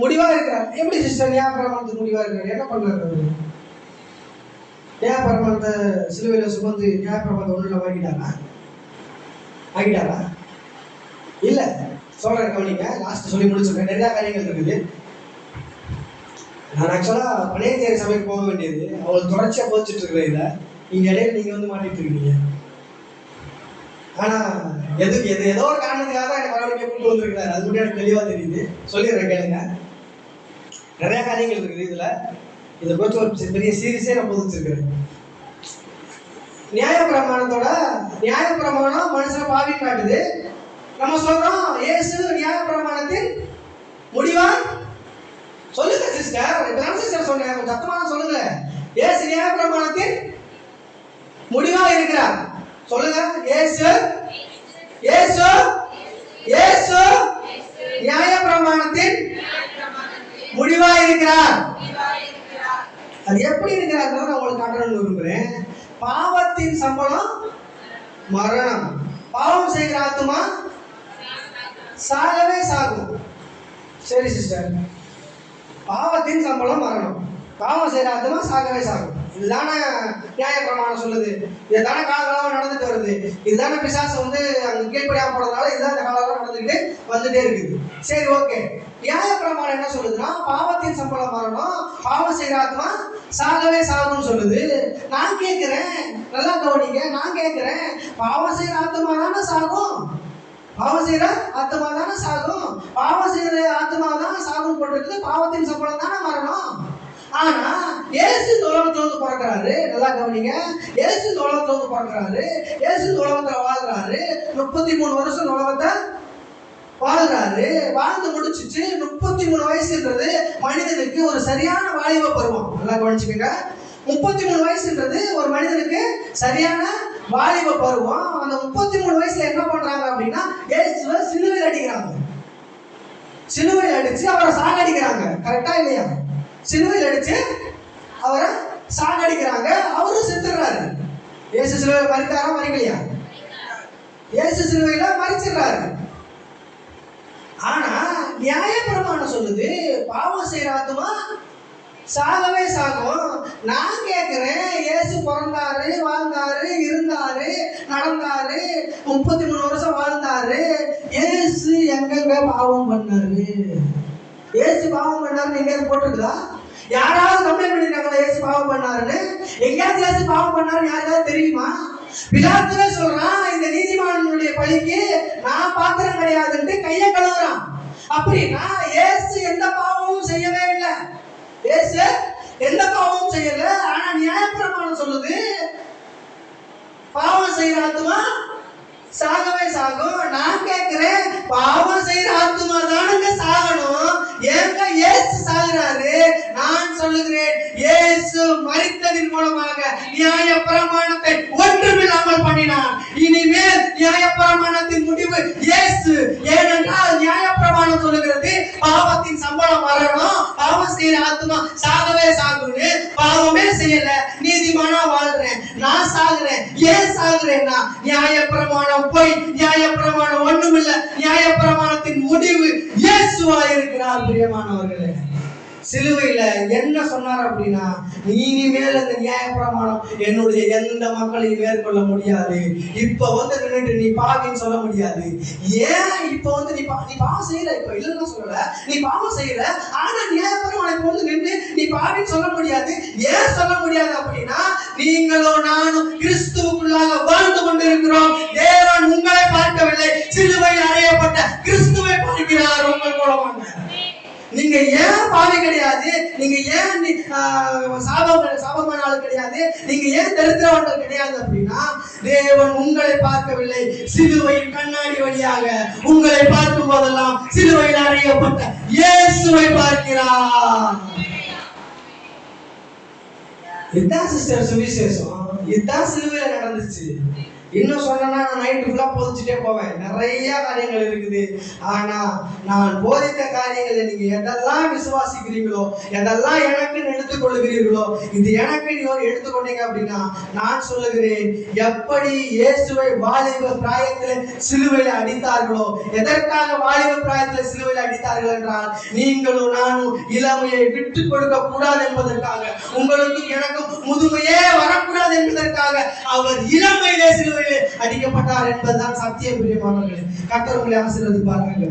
முடிவா இருக்கிறார். எப்படி சிஸ்டர் நியாயப்பிரமாணத்துக்கு முடிவா இருக்கிறார்? என்ன பண்றாரு? நியாயப்பிரமாணத்தை சிலுவையில சுமந்து நியாயப்பிரமாணத்தை ஒண்ணுல ஆகிட்டாரா? இல்ல, சொல்றேன் கவனிங்க. லாஸ்ட் சொல்லி முடிச்சுருக்கேன். நிறைய காரியங்கள் இருக்குது. நான் ஆக்சுவலா பழையத்தேரி சபைக்கு போக வேண்டியது, அவங்களுக்கு தொடர்ச்சியா போச்சுட்டு இருக்கிற இதை நீங்க இடையில நீங்க வந்து மாட்டிட்டு இருக்கீங்க. ஆனா ஏதோ ஒரு காரணத்துக்காக தான் எனக்கு வரவழைக்க கூட்டு வந்திருக்கிறாரு. அது மட்டும் எனக்கு தெளிவா தெரியுது. சொல்லிடுறேன் கேளுங்க. நிறைய காரியங்கள் இருக்குது இதுல. இதை குறித்து ஒரு பெரிய சீரியஸே நான் பொதுச்சிருக்கிறேன். நியாயப்பிரமாணம் மனுஷனை பாவி காட்டுது. நம்ம சொல்றோம் இயேசு நியாயப்பிரமாணத்தின் முடிவா. சொல்லுங்க சிஸ்டர், இப்பதான் சிஸ்டர் சொன்னேன், சத்தமாக சொல்லுங்க. இயேசு நியாயப்பிரமாணத்தின் முடிவா இருக்கிறார். சொல்லுங்க. இயேசு இயேசு இயேசு நியாயப்பிரமாணத்தின் முடிவாய் இருக்கிறார். அது எப்படி இருக்கிறார் நான் உங்களுக்கு காட்டணும்னு விரும்புகிறேன். பாவத்தின் சம்பளம் மரணம். பாவம் செய்கிற ஆத்துமா சாகவே சாகும். சரி சிஸ்டர், பாவத்தின் சம்பளம் மரணம், பாவம் செய்கிற ஆத்துமா சாகவே சாகும். இதுதானே நியாயப்பிரமாணம் சொல்லுது. இதுதானே காலகாலமாக நடந்துட்டு வருது. இதுதானே பிசாசு வந்து அங்கே கீழ்ப்படியாக போறதுனால இதுதான் இந்த காலகாலம் நடந்துக்கிட்டு வந்துட்டே இருக்குது. சரி, ஓகே. நியாயப்பிரமாணம் என்ன சொல்லுதுன்னா பாவத்தின் சம்பளம் மரணம், பாவம் செய்கிற ஆத்மா சாகவே சாகும்னு சொல்லுது. நான் கேட்கிறேன், நல்லா கவனிங்க, நான் கேட்கிறேன், பாவம் செய்கிற ஆத்மா தானே சாகும்? பாவம் செய்கிற ஆத்மா தானே சாகும்? பாவம் செய்கிற ஆத்மா தான் சாகும் போட்டிருக்குது. பாவத்தின் சம்பளம் தானே மரணம். ஆனா இயேசு உலகத்துல வந்து பிறக்கிறாரு. நல்லா கவனிங்க, இயேசு உலகத்துல வந்து பிறக்கிறாரு. இயேசு உலகத்துல வாழ்றாரு. 33 வருஷம் உலகத்தை வாழ்றாரு. வாழ்ந்து முடிச்சிச்சு. 33 வயசுன்றது மனிதனுக்கு ஒரு சரியான வாலிப பருவம். நல்லா கவனிச்சுக்கோங்க. 33 வயசுன்றது ஒரு மனிதனுக்கு சரியான வாலிப பருவம். அந்த 33 வயசுல என்ன பண்றாங்க அப்படின்னா இயேசுவை சிலுவையில் அடிக்கிறாங்க. சிலுவையில் அடிச்சு அவரை சாகடிக்கிறாங்க. கரெக்டா இல்லையா? சிலுவையில் அடிச்சு அவரை சாகடிக்கிறாங்க. அவரும் செத்துறாரு. இயேசு சிலுவையில் மரித்தாரா? மரிக்கலையா? இயேசு சிலுவையில மரிச்சிடுறாரு. ஆனா நியாயப்பிரமாணம் சொல்லுது பாவம் செய்யற ஆத்துமா சாகவே சாகும். நான் கேட்கிறேன், இயேசு பிறந்தாரு, வாழ்ந்தாரு, இருந்தாரு, நடந்தாரு, 33 வருஷம் வாழ்ந்தாரு. இயேசு எங்கெங்க பாவம் பண்ணாரு? இயேசு பாவம் பண்ணாருன்னு எங்கேயாவது போட்டிருக்குதா? யாராவது கம்ப்ளைண்ட் பண்ணிருக்காங்களா இயேசு பாவம் பண்ணாருன்னு? எங்கேயாவது இயேசு பாவம் பண்ணாருன்னு யாருக்காவது தெரியுமா? பிலாத்துவே சொல்றான், இந்த நீதிமானுடைய பழிக்கு நான் பாத்திரம் கிடையாதுன்ட்டு கையை கழுவுறான். அப்படின்னா இயேசு எந்த பாவமும் செய்யவே இல்லை. இயேசு எந்த பாவமும் செய்யல. ஆனா நியாயப்பிரமாணம் சொல்லுது பாவம் செய்யற ஆத்துமா சாகவே சாகும். நான் கேட்கிறேன், பாவம் செய்யற ஆத்துமா தானுங்க சாகணும், ஏங்க இயேசு சாகுறாரு? நான் சொல்லுகிறேன், இயேசு மரித்ததின் மூலமாக நியாயப்பிரமாணத்தை ஒன்றுமில்லாமல் பண்ணினார். இனிமேல் நியாயப்பிரமாணத்தின் முடிவு இயேசு. ஏனென்றால் நியாயப்பிரமாணம் சொல்லுகிறது பாவத்தின் சம்பளம் மரணம், பாவம் செய்யற ஆத்துமா சாகவே சாகுன்னு. பாவமே செய்யல, நீதிமானா வாழ்றேன், நான் சாகுறேன். ஏன் சாகுறேன்னா நியாயப்பிரமாணம் போய் நியாயப்பிரமாணம் ஒண்ணுமில்ல. நியாயப்பிரமாணத்தின் முடிவு இயேசுவா இருக்கிறார். பிரியமானவர்களே, சிலுவையில என்ன சொன்னார் அப்படின்னா, இனிமேல் அந்த நியாயப்பிரமாணம் என்னுடைய எந்த மக்களையும் மேற்கொள்ள முடியாது. இப்ப வந்து நின்றுட்டு நீ பாவின்னு சொல்ல முடியாது. ஏன் இப்ப வந்து நீ பாவம் செய்யல, இப்ப இல்லைன்னு சொல்லல, நீ பாவம் செய்யல, ஆனா நியாயப்பிரமாணம் இப்ப வந்து நின்று நீ பாவின்னு சொல்ல முடியாது. ஏன் சொல்ல முடியாது அப்படின்னா, நீங்களும் நானும் கிறிஸ்துவுக்குள்ளாக வாழ்ந்து கொண்டிருக்கிறோம். தேவன் உங்களை பார்க்கவில்லை, சிலுவையில் அறையப்பட்ட கிறிஸ்துவை பார்க்கிறார் உங்கள் மூலமாக. நீங்க ஏன் பாவி கிடையாது, நீங்க ஏன் சாபமான ஆள் கிடையாது, நீங்க ஏன் தரித்திரவான்கள் கிடையாது அப்படின்னா, தேவன் உங்களை பார்க்கவில்லை, சிலுவையின் கண்ணாடி வழியாக உங்களை பார்க்கும் போதெல்லாம் சிலுவையில் அறையப்பட்ட இயேசுவை பார்க்கிறார். இதுதான் சிஸ்டர் சுவிசேஷம். இதுதான் சிலுவையில நடந்துச்சு. இன்னும் சொன்னா நான் நைட்டு ஃபுல்லா போதிச்சுட்டே போவேன். நிறைய காரியங்கள் இருக்குது. ஆனா நான் போதித்த காரியங்களை நீங்க எதெல்லாம் விசுவாசிக்கிறீங்களோ, எதெல்லாம் எனக்கு எடுத்துக்கொள்கிறீர்களோ, இது எனக்கு நீங்க எடுத்துக்கொண்டீங்க அப்படின்னா, நான் சொல்லுகிறேன், எப்படி இயேசுவை வாலிப பிராயத்தில் சிலுவையில் அடித்தார்களோ, எதற்காக வாலிப பிராயத்தில் சிலுவையில் அடித்தார்கள் என்றால், நீங்களும் நானும் இளமையை விட்டு கொடுக்க கூடாது என்பதற்காக, உங்களுக்கும் எனக்கும் முதுமையே வரக்கூடாது என்பதற்காக அவர் இளமையிலே சிலுவையில் அடிக்கப்பட்டார் என்பதுதான் சத்தியம். பிரியமானவர்களே, கர்த்தர் உங்களை ஆசீர்வதிப்பாராக.